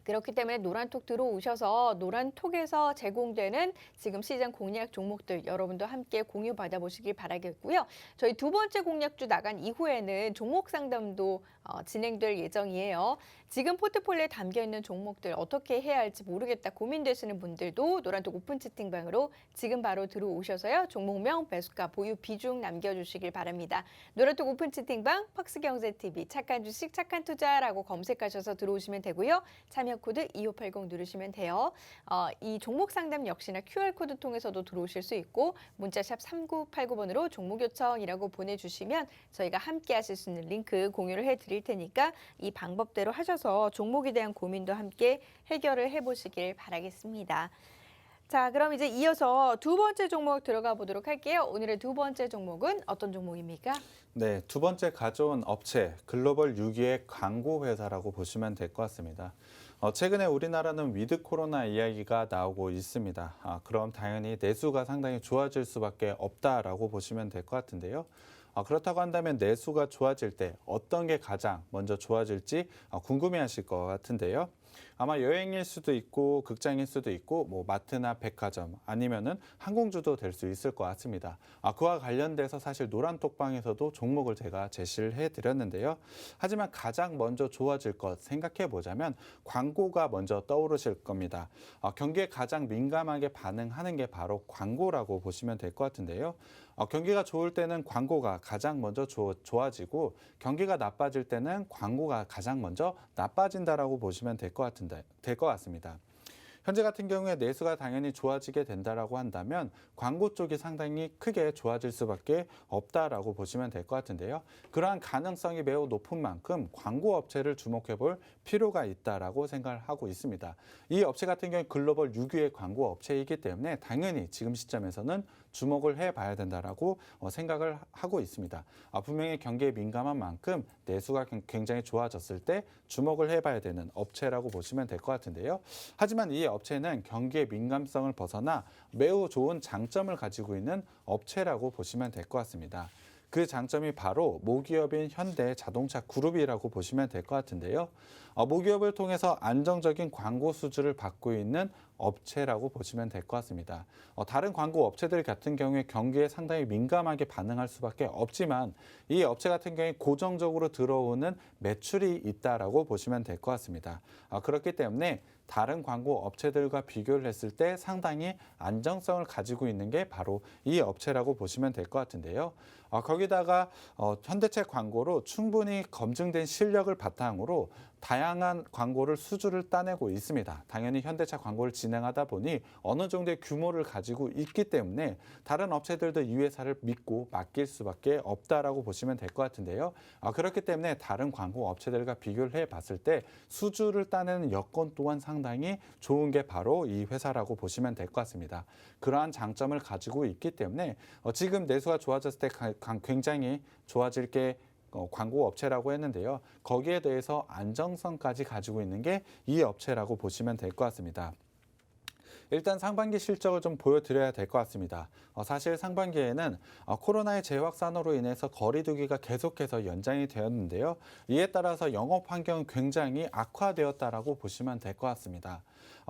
그렇기 때문에 노란톡 들어오셔서 노란톡에서 제공되는 지금 시장 공략 종목들 여러분도 함께 공유 받아보시길 바라겠고요. 저희 두 번째 공략주 나간 이후에는 종목 상담도 진행될 예정이에요. 지금 포트폴리오에 담겨있는 종목들 어떻게 해야 할지 모르겠다 고민되시는 분들도 노란톡 오픈 채팅방으로 지금 바로 들어오셔서요. 종목명, 매수가, 보유 비중 남겨주시길 바랍니다. 노란톡 오픈 채팅방 팍스경제TV 착한 주식 착한 투자라고 검색하셔서 들어오시면 되고요. 참여 코드 2580 누르시면 돼요. 이 종목 상담 역시나 QR코드 통해서도 들어오실 수 있고 문자샵 3989번으로 종목 요청이라고 보내주시면 저희가 함께 하실 수 있는 링크 공유를 해드릴 테니까 이 방법대로 하셔서 종목에 대한 고민도 함께 해결을 해보시길 바라겠습니다. 자, 그럼 이제 이어서 두 번째 종목 들어가 보도록 할게요. 오늘의 두 번째 종목은 어떤 종목입니까? 네, 두 번째 가져온 업체 글로벌 6위의 광고 회사라고 보시면 될 것 같습니다. 최근에 우리나라는 위드 코로나 이야기가 나오고 있습니다. 그럼 당연히 내수가 상당히 좋아질 수밖에 없다라고 보시면 될 것 같은데요. 그렇다고 한다면 내수가 좋아질 때 어떤 게 가장 먼저 좋아질지 궁금해하실 것 같은데요. 아마 여행일 수도 있고 극장일 수도 있고 뭐 마트나 백화점 아니면은 항공주도 될 수 있을 것 같습니다. 그와 관련돼서 사실 노란톡방에서도 종목을 제가 제시를 해드렸는데요. 하지만 가장 먼저 좋아질 것 생각해 보자면 광고가 먼저 떠오르실 겁니다. 경기에 가장 민감하게 반응하는 게 바로 광고라고 보시면 될 것 같은데요. 경기가 좋을 때는 광고가 가장 먼저 좋아지고 경기가 나빠질 때는 광고가 가장 먼저 나빠진다라고 보시면 될 것 같습니다. 현재 같은 경우에 내수가 당연히 좋아지게 된다라고 한다면 광고 쪽이 상당히 크게 좋아질 수밖에 없다라고 보시면 될 것 같은데요. 그러한 가능성이 매우 높은 만큼 광고 업체를 주목해 볼 필요가 있다라고 생각을 하고 있습니다. 이 업체 같은 경우에 글로벌 6위의 광고 업체이기 때문에 당연히 지금 시점에서는 주목을 해봐야 된다라고 생각을 하고 있습니다. 분명히 경기에 민감한 만큼 내수가 굉장히 좋아졌을 때 주목을 해봐야 되는 업체라고 보시면 될 것 같은데요. 하지만 이 업체는 경기의 민감성을 벗어나 매우 좋은 장점을 가지고 있는 업체라고 보시면 될 것 같습니다. 그 장점이 바로 모기업인 현대자동차 그룹이라고 보시면 될 것 같은데요. 모기업을 통해서 안정적인 광고 수주를 받고 있는 업체라고 보시면 될 것 같습니다. 다른 광고 업체들 같은 경우에 경기에 상당히 민감하게 반응할 수밖에 없지만 이 업체 같은 경우에 고정적으로 들어오는 매출이 있다라고 보시면 될 것 같습니다. 그렇기 때문에 다른 광고 업체들과 비교를 했을 때 상당히 안정성을 가지고 있는 게 바로 이 업체라고 보시면 될 것 같은데요. 거기다가 현대차 광고로 충분히 검증된 실력을 바탕으로 다양한 광고를 수주를 따내고 있습니다. 당연히 현대차 광고를 진행하다 보니 어느 정도의 규모를 가지고 있기 때문에 다른 업체들도 이 회사를 믿고 맡길 수밖에 없다라고 보시면 될 것 같은데요. 그렇기 때문에 다른 광고 업체들과 비교를 해봤을 때 수주를 따내는 여건 또한 상당히 좋은 게 바로 이 회사라고 보시면 될 것 같습니다. 그러한 장점을 가지고 있기 때문에 지금 내수가 좋아졌을 때 굉장히 좋아질 게 광고 업체라고 했는데요. 거기에 대해서 안정성까지 가지고 있는 게 이 업체라고 보시면 될 것 같습니다. 일단 상반기 실적을 좀 보여드려야 될 것 같습니다. 사실 상반기에는 코로나의 재확산으로 인해서 거리두기가 계속해서 연장이 되었는데요. 이에 따라서 영업 환경은 굉장히 악화되었다라고 보시면 될 것 같습니다.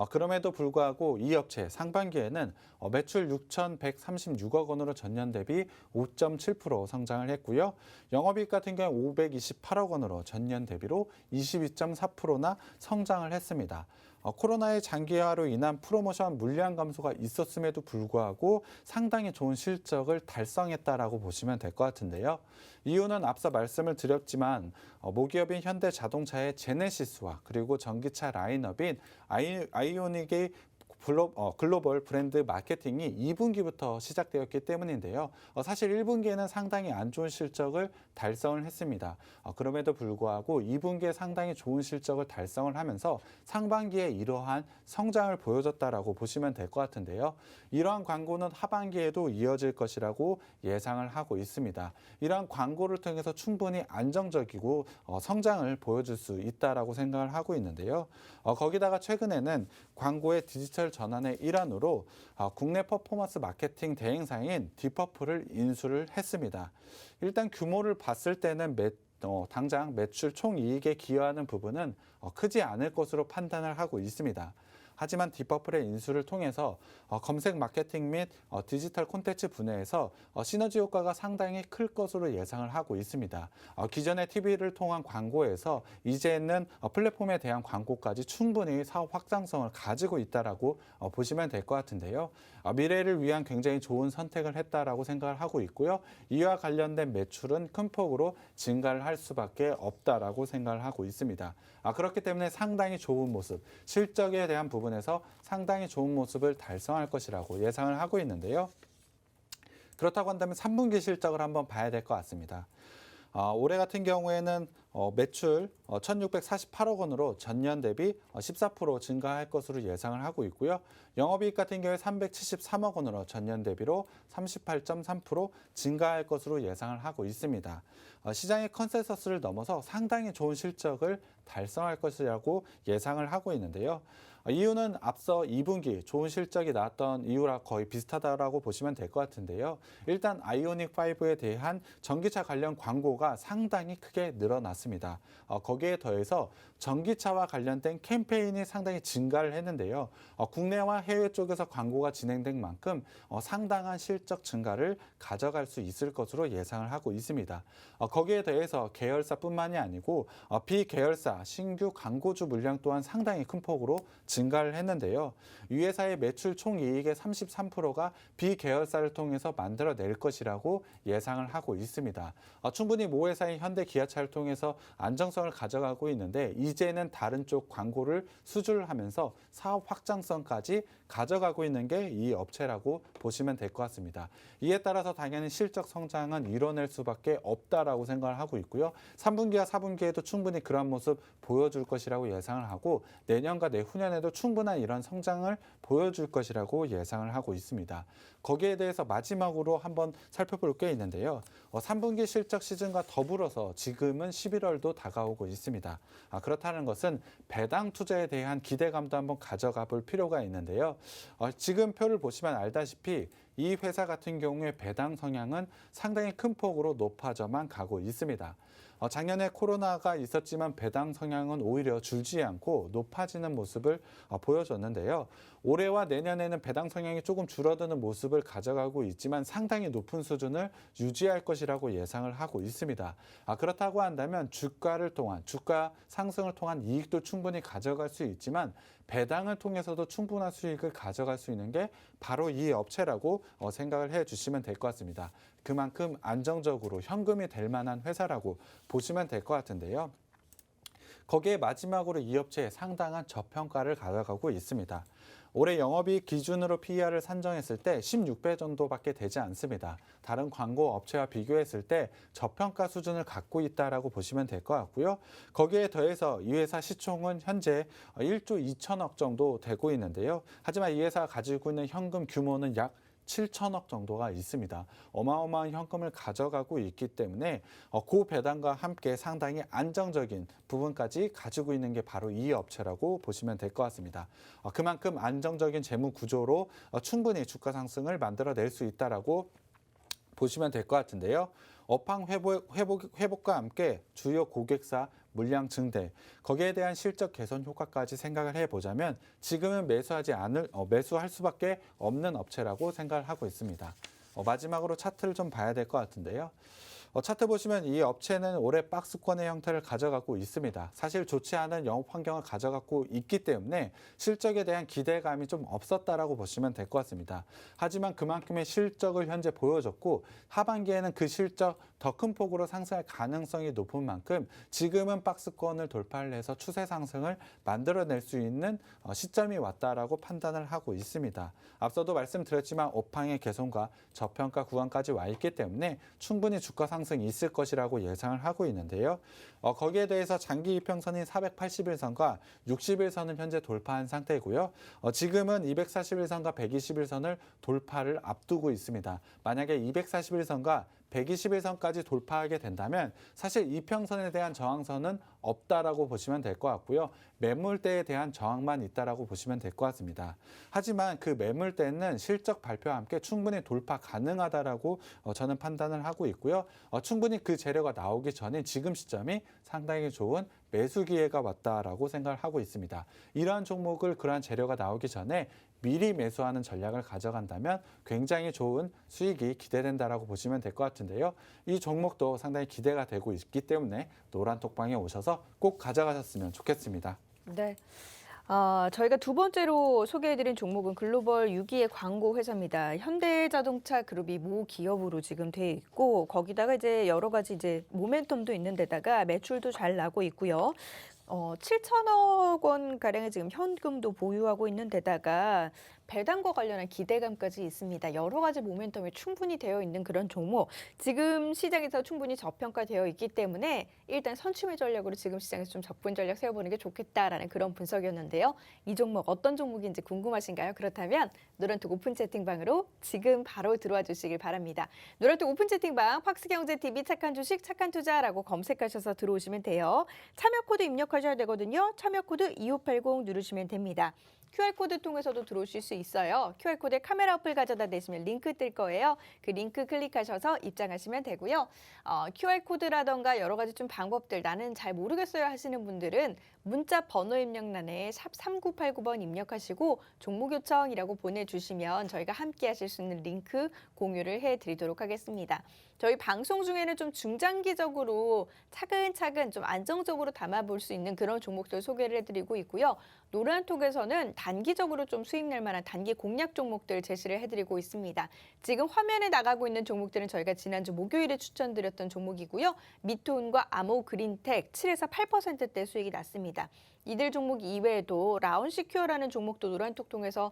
그럼에도 불구하고 이 업체 상반기에는 매출 6,136억 원으로 전년 대비 5.7% 성장을 했고요. 영업이익 같은 경우 528억 원으로 전년 대비로 22.4%나 성장을 했습니다. 코로나의 장기화로 인한 프로모션 물량 감소가 있었음에도 불구하고 상당히 좋은 실적을 달성했다라고 보시면 될 것 같은데요. 이유는 앞서 말씀을 드렸지만 모기업인 현대자동차의 제네시스와 그리고 전기차 라인업인 아이오닉의 글로벌 브랜드 마케팅이 2분기부터 시작되었기 때문인데요. 사실 1분기에는 상당히 안 좋은 실적을 달성을 했습니다. 그럼에도 불구하고 2분기에 상당히 좋은 실적을 달성을 하면서 상반기에 이러한 성장을 보여줬다라고 보시면 될 것 같은데요. 이러한 광고는 하반기에도 이어질 것이라고 예상을 하고 있습니다. 이러한 광고를 통해서 충분히 안정적이고 성장을 보여줄 수 있다라고 생각을 하고 있는데요. 거기다가 최근에는 광고의 디지털 전환의 일환으로 국내 퍼포먼스 마케팅 대행사인 디퍼플을 인수를 했습니다. 일단 규모를 봤을 때는 당장 매출 총이익에 기여하는 부분은 크지 않을 것으로 판단을 하고 있습니다. 하지만 디퍼플의 인수를 통해서 검색 마케팅 및 디지털 콘텐츠 분야에서 시너지 효과가 상당히 클 것으로 예상을 하고 있습니다. 기존의 TV를 통한 광고에서 이제는 플랫폼에 대한 광고까지 충분히 사업 확장성을 가지고 있다라고 보시면 될 것 같은데요. 미래를 위한 굉장히 좋은 선택을 했다라고 생각을 하고 있고요. 이와 관련된 매출은 큰 폭으로 증가를 할 수밖에 없다라고 생각을 하고 있습니다. 그렇기 때문에 상당히 좋은 모습, 실적에 대한 부분에서 상당히 좋은 모습을 달성할 것이라고 예상을 하고 있는데요. 그렇다고 한다면 3분기 실적을 한번 봐야 될 것 같습니다. 올해 같은 경우에는 매출 1,648억 원으로 전년 대비 14% 증가할 것으로 예상을 하고 있고요. 영업이익 같은 경우에 373억 원으로 전년 대비로 38.3% 증가할 것으로 예상을 하고 있습니다. 시장의 컨센서스를 넘어서 상당히 좋은 실적을 달성할 것이라고 예상을 하고 있는데요. 이유는 앞서 2분기 좋은 실적이 나왔던 이유랑 거의 비슷하다라고 보시면 될 것 같은데요. 일단 아이오닉5에 대한 전기차 관련 광고가 상당히 크게 늘어났습니다. 거기에 더해서 전기차와 관련된 캠페인이 상당히 증가를 했는데요. 국내와 해외 쪽에서 광고가 진행된 만큼 상당한 실적 증가를 가져갈 수 있을 것으로 예상을 하고 있습니다. 거기에 대해서 계열사뿐만이 아니고 비계열사 신규 광고주 물량 또한 상당히 큰 폭으로 증가를 했는데요. 이 회사의 매출 총이익의 33%가 비계열사를 통해서 만들어낼 것이라고 예상을 하고 있습니다. 충분히 모 회사인 현대 기아차를 통해서 안정성을 가져가고 있는데 이제는 다른 쪽 광고를 수주를 하면서 사업 확장성까지 가져가고 있는 게 이 업체라고 보시면 될 것 같습니다. 이에 따라서 당연히 실적 성장은 이뤄낼 수밖에 없다라고 생각을 하고 있고요. 3분기와 4분기에도 충분히 그런 모습 보여줄 것이라고 예상을 하고 내년과 내후년에도 충분한 이런 성장을 보여줄 것이라고 예상을 하고 있습니다. 거기에 대해서 마지막으로 한번 살펴볼 게 있는데요. 3분기 실적 시즌과 더불어서 지금은 11월도 다가오고 있습니다. 그렇다는 것은 배당 투자에 대한 기대감도 한번 가져가 볼 필요가 있는데요. 지금 표를 보시면 알다시피 이 회사 같은 경우에 배당 성향은 상당히 큰 폭으로 높아져만 가고 있습니다. 작년에 코로나가 있었지만 배당 성향은 오히려 줄지 않고 높아지는 모습을 보여줬는데요. 올해와 내년에는 배당 성향이 조금 줄어드는 모습을 가져가고 있지만 상당히 높은 수준을 유지할 것이라고 예상을 하고 있습니다. 그렇다고 한다면 주가 상승을 통한 이익도 충분히 가져갈 수 있지만 배당을 통해서도 충분한 수익을 가져갈 수 있는 게 바로 이 업체라고 생각을 해주시면 될 것 같습니다. 그만큼 안정적으로 현금이 될 만한 회사라고 보시면 될 것 같은데요. 거기에 마지막으로 이 업체에 상당한 저평가를 가져가고 있습니다. 올해 영업이익 기준으로 PER을 산정했을 때 16배 정도밖에 되지 않습니다. 다른 광고 업체와 비교했을 때 저평가 수준을 갖고 있다라고 보시면 될 것 같고요. 거기에 더해서 이 회사 시총은 현재 1조 2천억 정도 되고 있는데요. 하지만 이 회사가 가지고 있는 현금 규모는 약 7천억 정도가 있습니다. 어마어마한 현금을 가져가고 있기 때문에 고배당과 함께 상당히 안정적인 부분까지 가지고 있는 게 바로 이 업체라고 보시면 될 것 같습니다. 그만큼 안정적인 재무 구조로 충분히 주가 상승을 만들어낼 수 있다라고 보시면 될 것 같은데요. 업황 회복과 함께 주요 고객사 물량 증대, 거기에 대한 실적 개선 효과까지 생각을 해보자면 지금은 매수할 수밖에 없는 업체라고 생각을 하고 있습니다. 마지막으로 차트를 좀 봐야 될 것 같은데요. 차트 보시면 이 업체는 올해 박스권의 형태를 가져가고 있습니다. 사실 좋지 않은 영업 환경을 가져가고 있기 때문에 실적에 대한 기대감이 좀 없었다라고 보시면 될 것 같습니다. 하지만 그만큼의 실적을 현재 보여줬고 하반기에는 그 실적 더 큰 폭으로 상승할 가능성이 높은 만큼 지금은 박스권을 돌파를 해서 추세 상승을 만들어낼 수 있는 시점이 왔다라고 판단을 하고 있습니다. 앞서도 말씀드렸지만 업황의 개선과 저평가 구간까지 와 있기 때문에 충분히 주가 상승이 있을 것이라고 예상을 하고 있는데요. 거기에 대해서 장기 이평선인 480일선과 60일선은 현재 돌파한 상태고요. 지금은 241선과 121선을 돌파를 앞두고 있습니다. 만약에 241선과 121선까지 돌파하게 된다면 사실 이평선에 대한 저항선은 없다라고 보시면 될 것 같고요. 매물대에 대한 저항만 있다라고 보시면 될 것 같습니다. 하지만 그 매물대는 실적 발표와 함께 충분히 돌파 가능하다라고 저는 판단을 하고 있고요. 충분히 그 재료가 나오기 전에 지금 시점이 상당히 좋은 매수 기회가 왔다라고 생각을 하고 있습니다. 이러한 종목을 그러한 재료가 나오기 전에 미리 매수하는 전략을 가져간다면 굉장히 좋은 수익이 기대된다라고 보시면 될 것 같은데요. 이 종목도 상당히 기대가 되고 있기 때문에 노란톡방에 오셔서 꼭 가져가셨으면 좋겠습니다. 네. 저희가 두 번째로 소개해드린 종목은 글로벌 6위의 광고 회사입니다. 현대자동차 그룹이 모 기업으로 지금 돼 있고 거기다가 이제 여러 가지 이제 모멘텀도 있는 데다가 매출도 잘 나고 있고요. 7천억 원 가량의 지금 현금도 보유하고 있는 데다가 배당과 관련한 기대감까지 있습니다. 여러 가지 모멘텀이 충분히 되어 있는 그런 종목. 지금 시장에서 충분히 저평가되어 있기 때문에 일단 선취매 전략으로 지금 시장에서 좀 접근 전략 세워보는 게 좋겠다라는 그런 분석이었는데요. 이 종목 어떤 종목인지 궁금하신가요? 그렇다면 노란톡 오픈 채팅방으로 지금 바로 들어와 주시길 바랍니다. 노란톡 오픈 채팅방 팍스경제TV 착한 주식 착한 투자라고 검색하셔서 들어오시면 돼요. 참여 코드 입력하셔야 되거든요. 참여 코드 2580 누르시면 됩니다. QR코드 통해서도 들어오실 수 있어요. QR코드에 카메라 어플 가져다 대시면 링크 뜰 거예요. 그 링크 클릭하셔서 입장하시면 되고요. QR코드라던가 여러 가지 좀 방법들 나는 잘 모르겠어요 하시는 분들은 문자 번호 입력란에 샵 3989번 입력하시고 종목 요청이라고 보내주시면 저희가 함께 하실 수 있는 링크 공유를 해드리도록 하겠습니다. 저희 방송 중에는 좀 중장기적으로 차근차근 좀 안정적으로 담아볼 수 있는 그런 종목들 소개를 해드리고 있고요. 노란톡에서는 단기적으로 좀 수익 낼 만한 단기 공략 종목들 제시를 해드리고 있습니다. 지금 화면에 나가고 있는 종목들은 저희가 지난주 목요일에 추천드렸던 종목이고요. 미톤과 아모그린텍 7에서 8%대 수익이 났습니다. 이들 종목 이외에도 라운시큐어라는 종목도 노란톡 통해서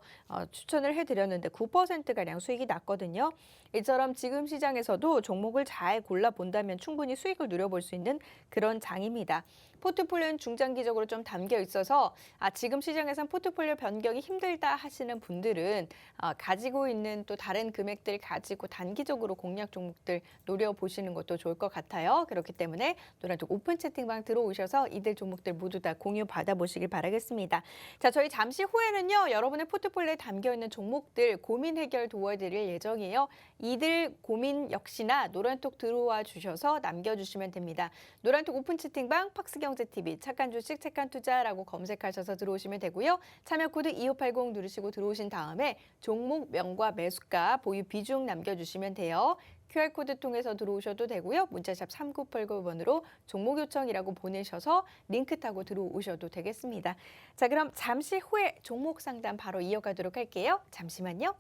추천을 해드렸는데 9%가량 수익이 났거든요. 이처럼 지금 시장에서도 종목을 잘 골라본다면 충분히 수익을 누려볼 수 있는 그런 장입니다. 포트폴리오는 중장기적으로 좀 담겨 있어서 지금 시장에선 포트폴리오 변경이 힘들다 하시는 분들은 가지고 있는 또 다른 금액들 가지고 단기적으로 공략 종목들 노려보시는 것도 좋을 것 같아요. 그렇기 때문에 노란톡 오픈 채팅방 들어오셔서 이들 종목들 모두 다 공유 받아보시길 바라겠습니다. 자, 저희 잠시 후에는요. 여러분의 포트폴리오에 담겨있는 종목들 고민 해결 도와드릴 예정이에요. 이들 고민 역시나 노란톡 들어와 주셔서 남겨주시면 됩니다. 노란톡 오픈 채팅방 팍스경제TV 착한 주식 착한 투자라고 검색하셔서 들어오시면 되고요. 참여 코드 2580 누르시고 들어오신 다음에 종목명과 매수가 보유 비중 남겨주시면 돼요. QR코드 통해서 들어오셔도 되고요. 문자샵 3989번으로 종목 요청이라고 보내셔서 링크 타고 들어오셔도 되겠습니다. 자, 그럼 잠시 후에 종목 상담 바로 이어가도록 할게요. 잠시만요.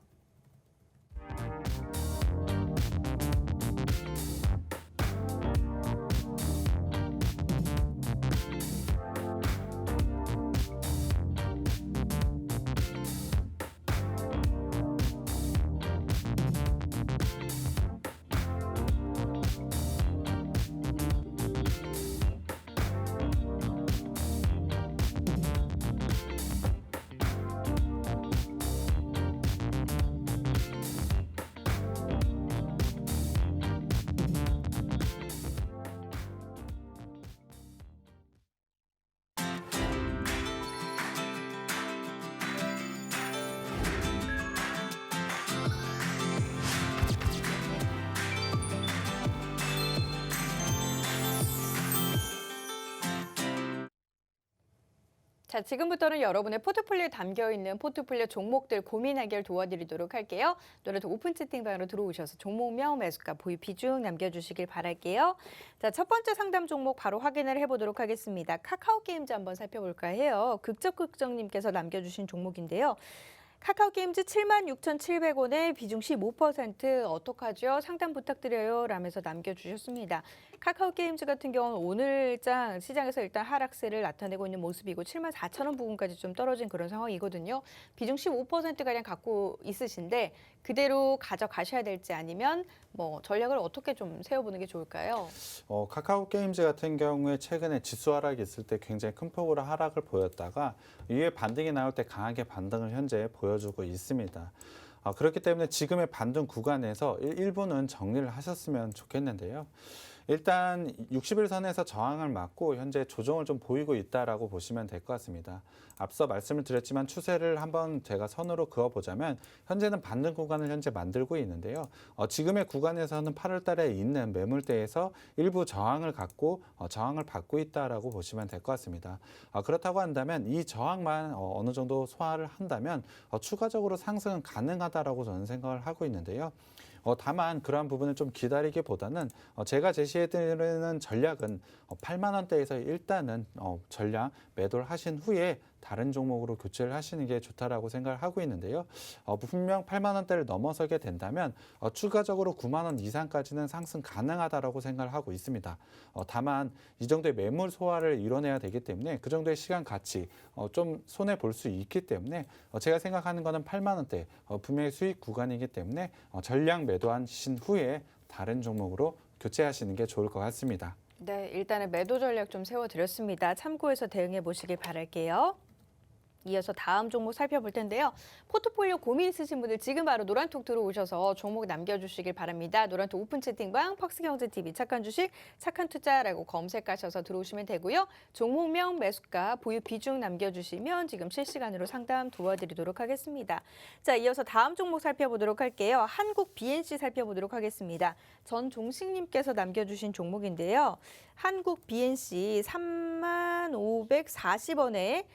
자, 지금부터는 여러분의 포트폴리오에 담겨있는 포트폴리오 종목들 고민 해결 도와드리도록 할게요. 노란톡 오픈 채팅방으로 들어오셔서 종목명, 매수가, 보유 비중 남겨주시길 바랄게요. 자, 첫 번째 상담 종목 바로 확인을 해보도록 하겠습니다. 카카오게임즈 한번 살펴볼까 해요. 극적극적님께서 남겨주신 종목인데요. 카카오게임즈 76,700원에 비중 15% 어떡하죠? 상담 부탁드려요 라면서 남겨주셨습니다. 카카오게임즈 같은 경우는 오늘장 시장에서 일단 하락세를 나타내고 있는 모습이고 74,000원 부근까지 좀 떨어진 그런 상황이거든요. 비중 15%가량 갖고 있으신데 그대로 가져가셔야 될지 아니면 뭐 전략을 어떻게 좀 세워보는 게 좋을까요? 카카오 게임즈 같은 경우에 최근에 지수 하락이 있을 때 굉장히 큰 폭으로 하락을 보였다가 이후에 반등이 나올 때 강하게 반등을 현재 보여주고 있습니다. 그렇기 때문에 지금의 반등 구간에서 일부는 정리를 하셨으면 좋겠는데요. 일단 60일선에서 저항을 맞고 현재 조정을 좀 보이고 있다라고 보시면 될 것 같습니다. 앞서 말씀을 드렸지만 추세를 한번 제가 선으로 그어보자면 현재는 반등 구간을 현재 만들고 있는데요. 지금의 구간에서는 8월 달에 있는 매물대에서 일부 저항을 갖고 저항을 받고 있다라고 보시면 될 것 같습니다. 그렇다고 한다면 이 저항만 어느 정도 소화를 한다면 추가적으로 상승은 가능하다라고 저는 생각을 하고 있는데요. 다만 그러한 부분을 좀 기다리기보다는 제가 제시해드리는 전략은 8만 원대에서 일단은 전략 매도를 하신 후에 다른 종목으로 교체를 하시는 게 좋다라고 생각을 하고 있는데요. 분명 8만 원대를 넘어서게 된다면 추가적으로 9만 원 이상까지는 상승 가능하다라고 생각을 하고 있습니다. 다만 이 정도의 매물 소화를 이뤄내야 되기 때문에 그 정도의 시간 가치 좀 손해 볼 수 있기 때문에 제가 생각하는 거는 8만 원대 분명히 수익 구간이기 때문에 전량 매도하신 후에 다른 종목으로 교체하시는 게 좋을 것 같습니다. 네, 일단은 매도 전략 좀 세워드렸습니다. 참고해서 대응해 보시길 바랄게요. 이어서 다음 종목 살펴볼 텐데요. 포트폴리오 고민 있으신 분들 지금 바로 노란톡 들어오셔서 종목 남겨주시길 바랍니다. 노란톡 오픈 채팅방 팍스경제TV 착한 주식 착한 투자라고 검색하셔서 들어오시면 되고요. 종목명 매수가 보유 비중 남겨주시면 지금 실시간으로 상담 도와드리도록 하겠습니다. 자, 이어서 다음 종목 살펴보도록 할게요. 한국 BNC 살펴보도록 하겠습니다. 전종식님께서 남겨주신 종목인데요. 한국 BNC 35,540원에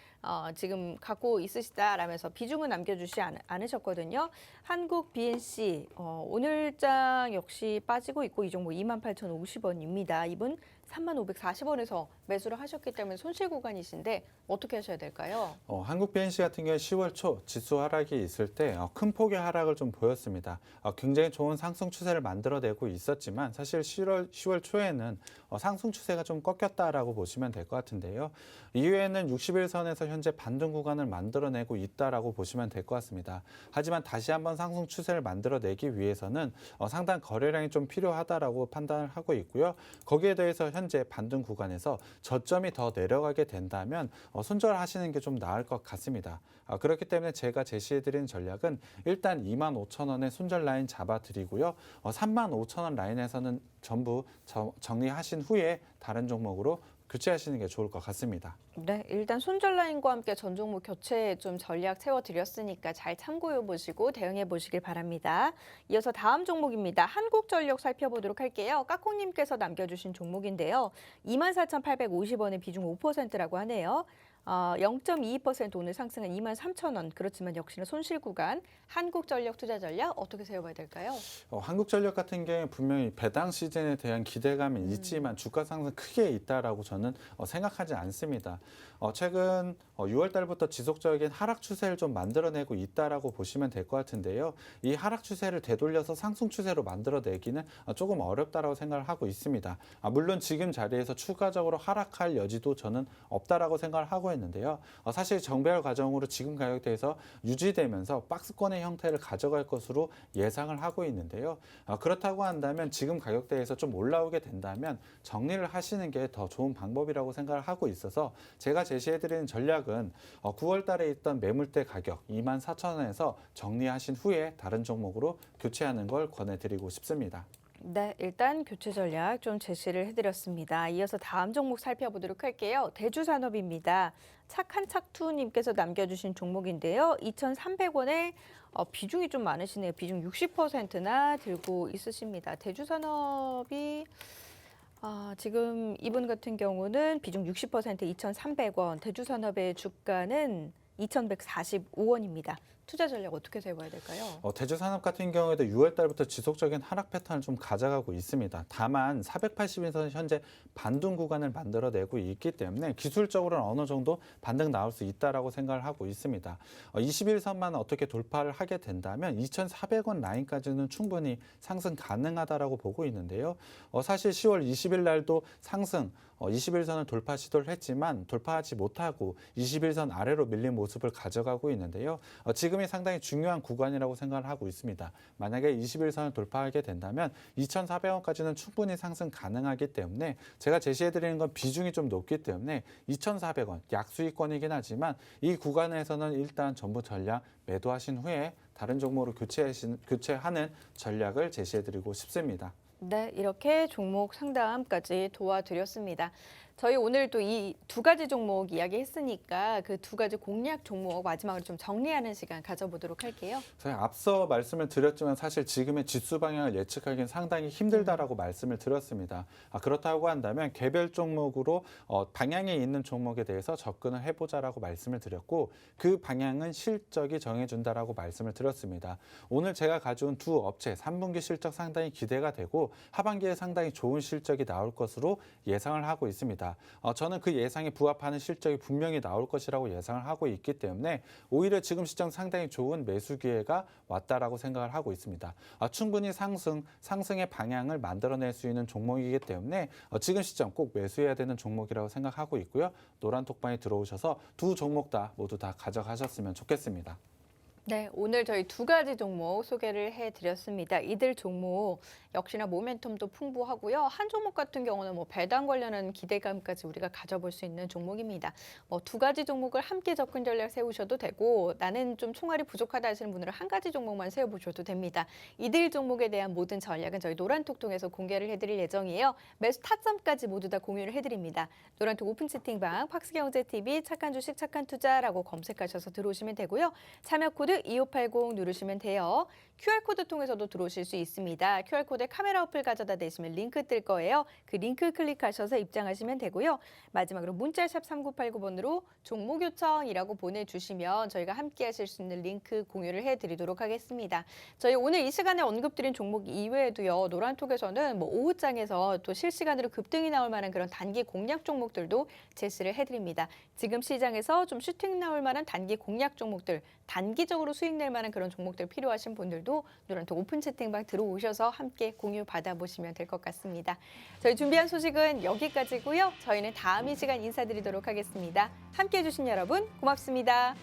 지금 갖고 있으시다라면서 비중은 남겨주지 않으셨거든요. 한국 BNC 오늘장 역시 빠지고 있고 이 종목 28,050원입니다. 이분 35,540원에서 매수를 하셨기 때문에 손실 구간이신데 어떻게 하셔야 될까요? 한국 BNC 같은 경우에 10월 초 지수 하락이 있을 때 큰 폭의 하락을 좀 보였습니다. 굉장히 좋은 상승 추세를 만들어내고 있었지만 사실 10월 초에는 상승 추세가 좀 꺾였다라고 보시면 될 것 같은데요. 이후에는 60일선에서 현재 반등 구간을 만들어내고 있다라고 보시면 될 것 같습니다. 하지만 다시 한번 상승 추세를 만들어내기 위해서는 상당 거래량이 좀 필요하다라고 판단을 하고 있고요. 거기에 대해서 현재 반등 구간에서 저점이 더 내려가게 된다면 손절하시는 게 좀 나을 것 같습니다. 그렇기 때문에 제가 제시해드린 전략은 일단 25,000원의 손절 라인 잡아드리고요. 35,000원 라인에서는 전부 정리하신 후에 다른 종목으로 교체하시는 게 좋을 것 같습니다. 네, 일단 손절 라인과 함께 전 종목 교체 좀 전략 세워드렸으니까 잘 참고해 보시고 대응해 보시길 바랍니다. 이어서 다음 종목입니다. 한국전력 살펴보도록 할게요. 까콩님께서 남겨주신 종목인데요. 24,850원의 비중 5%라고 하네요. 0.22% 오늘 상승은 23,000원. 그렇지만 역시나 손실 구간. 한국전력 투자 전략 어떻게 세워봐야 될까요? 한국전력 같은 경우에 분명히 배당 시즌에 대한 기대감이 있지만 주가 상승 크게 있다라고 저는 생각하지 않습니다. 최근 6월 달부터 지속적인 하락 추세를 좀 만들어내고 있다라고 보시면 될 것 같은데요. 이 하락 추세를 되돌려서 상승 추세로 만들어내기는 조금 어렵다라고 생각을 하고 있습니다. 물론 지금 자리에서 추가적으로 하락할 여지도 저는 없다라고 생각을 하고 있는데요. 사실 정배열 과정으로 지금 가격대에서 유지되면서 박스권의 형태를 가져갈 것으로 예상을 하고 있는데요. 그렇다고 한다면 지금 가격대에서 좀 올라오게 된다면 정리를 하시는 게 더 좋은 방법이라고 생각을 하고 있어서 제가 제시해드리는 전략은 9월 달에 있던 매물대 가격 24,000원에서 정리하신 후에 다른 종목으로 교체하는 걸 권해드리고 싶습니다. 네, 일단 교체 전략 좀 제시를 해드렸습니다. 이어서 다음 종목 살펴보도록 할게요. 대주산업입니다. 착한 착투님께서 남겨주신 종목인데요. 2,300원에 비중이 좀 많으시네요. 비중 60%나 들고 있으십니다. 대주산업이 지금 이분 같은 경우는 비중 60% 2,300원, 대주산업의 주가는 2,145원입니다. 투자 전략 어떻게 세워야 될까요? 대주산업 같은 경우에도 6월 달부터 지속적인 하락 패턴을 좀 가져가고 있습니다. 다만 480일선 현재 반등 구간을 만들어내고 있기 때문에 기술적으로는 어느 정도 반등 나올 수 있다라고 생각을 하고 있습니다. 21선만 어떻게 돌파를 하게 된다면 2,400원 라인까지는 충분히 상승 가능하다라고 보고 있는데요. 사실 10월 20일 날도 상승 21선을 돌파 시도를 했지만 돌파하지 못하고 21선 아래로 밀린 모습을 가져가고 있는데요. 지금이 상당히 중요한 구간이라고 생각을 하고 있습니다. 만약에 21선을 돌파하게 된다면 2,400원까지는 충분히 상승 가능하기 때문에 제가 제시해드리는 건 비중이 좀 높기 때문에 2,400원 약수익권이긴 하지만 이 구간에서는 일단 전부 전량 매도하신 후에 다른 종목으로 교체하는 전략을 제시해드리고 싶습니다. 네, 이렇게 종목 상담까지 도와드렸습니다. 저희 오늘 또 이 두 가지 종목 이야기했으니까 그 두 가지 공략 종목 마지막으로 좀 정리하는 시간 가져보도록 할게요. 제가 앞서 말씀을 드렸지만 사실 지금의 지수 방향을 예측하기는 상당히 힘들다라고 말씀을 드렸습니다. 그렇다고 한다면 개별 종목으로 방향이 있는 종목에 대해서 접근을 해보자라고 말씀을 드렸고 그 방향은 실적이 정해준다라고 말씀을 드렸습니다. 오늘 제가 가져온 두 업체 3분기 실적 상당히 기대가 되고 하반기에 상당히 좋은 실적이 나올 것으로 예상을 하고 있습니다. 저는 그 예상에 부합하는 실적이 분명히 나올 것이라고 예상을 하고 있기 때문에 오히려 지금 시점 상당히 좋은 매수 기회가 왔다라고 생각을 하고 있습니다. 충분히 상승의 방향을 만들어낼 수 있는 종목이기 때문에 지금 시점 꼭 매수해야 되는 종목이라고 생각하고 있고요. 노란톡방에 들어오셔서 두 종목 모두 다 가져가셨으면 좋겠습니다. 네, 오늘 저희 두 가지 종목 소개를 해드렸습니다. 이들 종목 역시나 모멘텀도 풍부하고요. 한 종목 같은 경우는 배당 관련한 기대감까지 우리가 가져볼 수 있는 종목입니다. 두 가지 종목을 함께 접근 전략 세우셔도 되고 나는 좀 총알이 부족하다 하시는 분들은 한 가지 종목만 세워보셔도 됩니다. 이들 종목에 대한 모든 전략은 저희 노란톡 통해서 공개를 해드릴 예정이에요. 매수 타점까지 모두 다 공유를 해드립니다. 노란톡 오픈 채팅방 팍스경제TV 착한 주식 착한 투자라고 검색하셔서 들어오시면 되고요. 참여 코드 샤프 2580 누르시면 돼요. QR코드 통해서도 들어오실 수 있습니다. QR코드에 카메라 어플 가져다 대시면 링크 뜰 거예요. 그 링크 클릭하셔서 입장하시면 되고요. 마지막으로 문자샵 3989번으로 종목 요청이라고 보내주시면 저희가 함께 하실 수 있는 링크 공유를 해드리도록 하겠습니다. 저희 오늘 이 시간에 언급드린 종목 이외에도요. 노란톡에서는 오후장에서 또 실시간으로 급등이 나올 만한 그런 단기 공략 종목들도 제시를 해드립니다. 지금 시장에서 좀 슈팅 나올 만한 단기 공략 종목들, 단기적으로 수익 낼 만한 그런 종목들 필요하신 분들도 노란톡 오픈 채팅방 들어오셔서 함께 공유 받아보시면 될 것 같습니다. 저희 준비한 소식은 여기까지고요. 저희는 다음 이 시간 인사드리도록 하겠습니다. 함께해 주신 여러분 고맙습니다.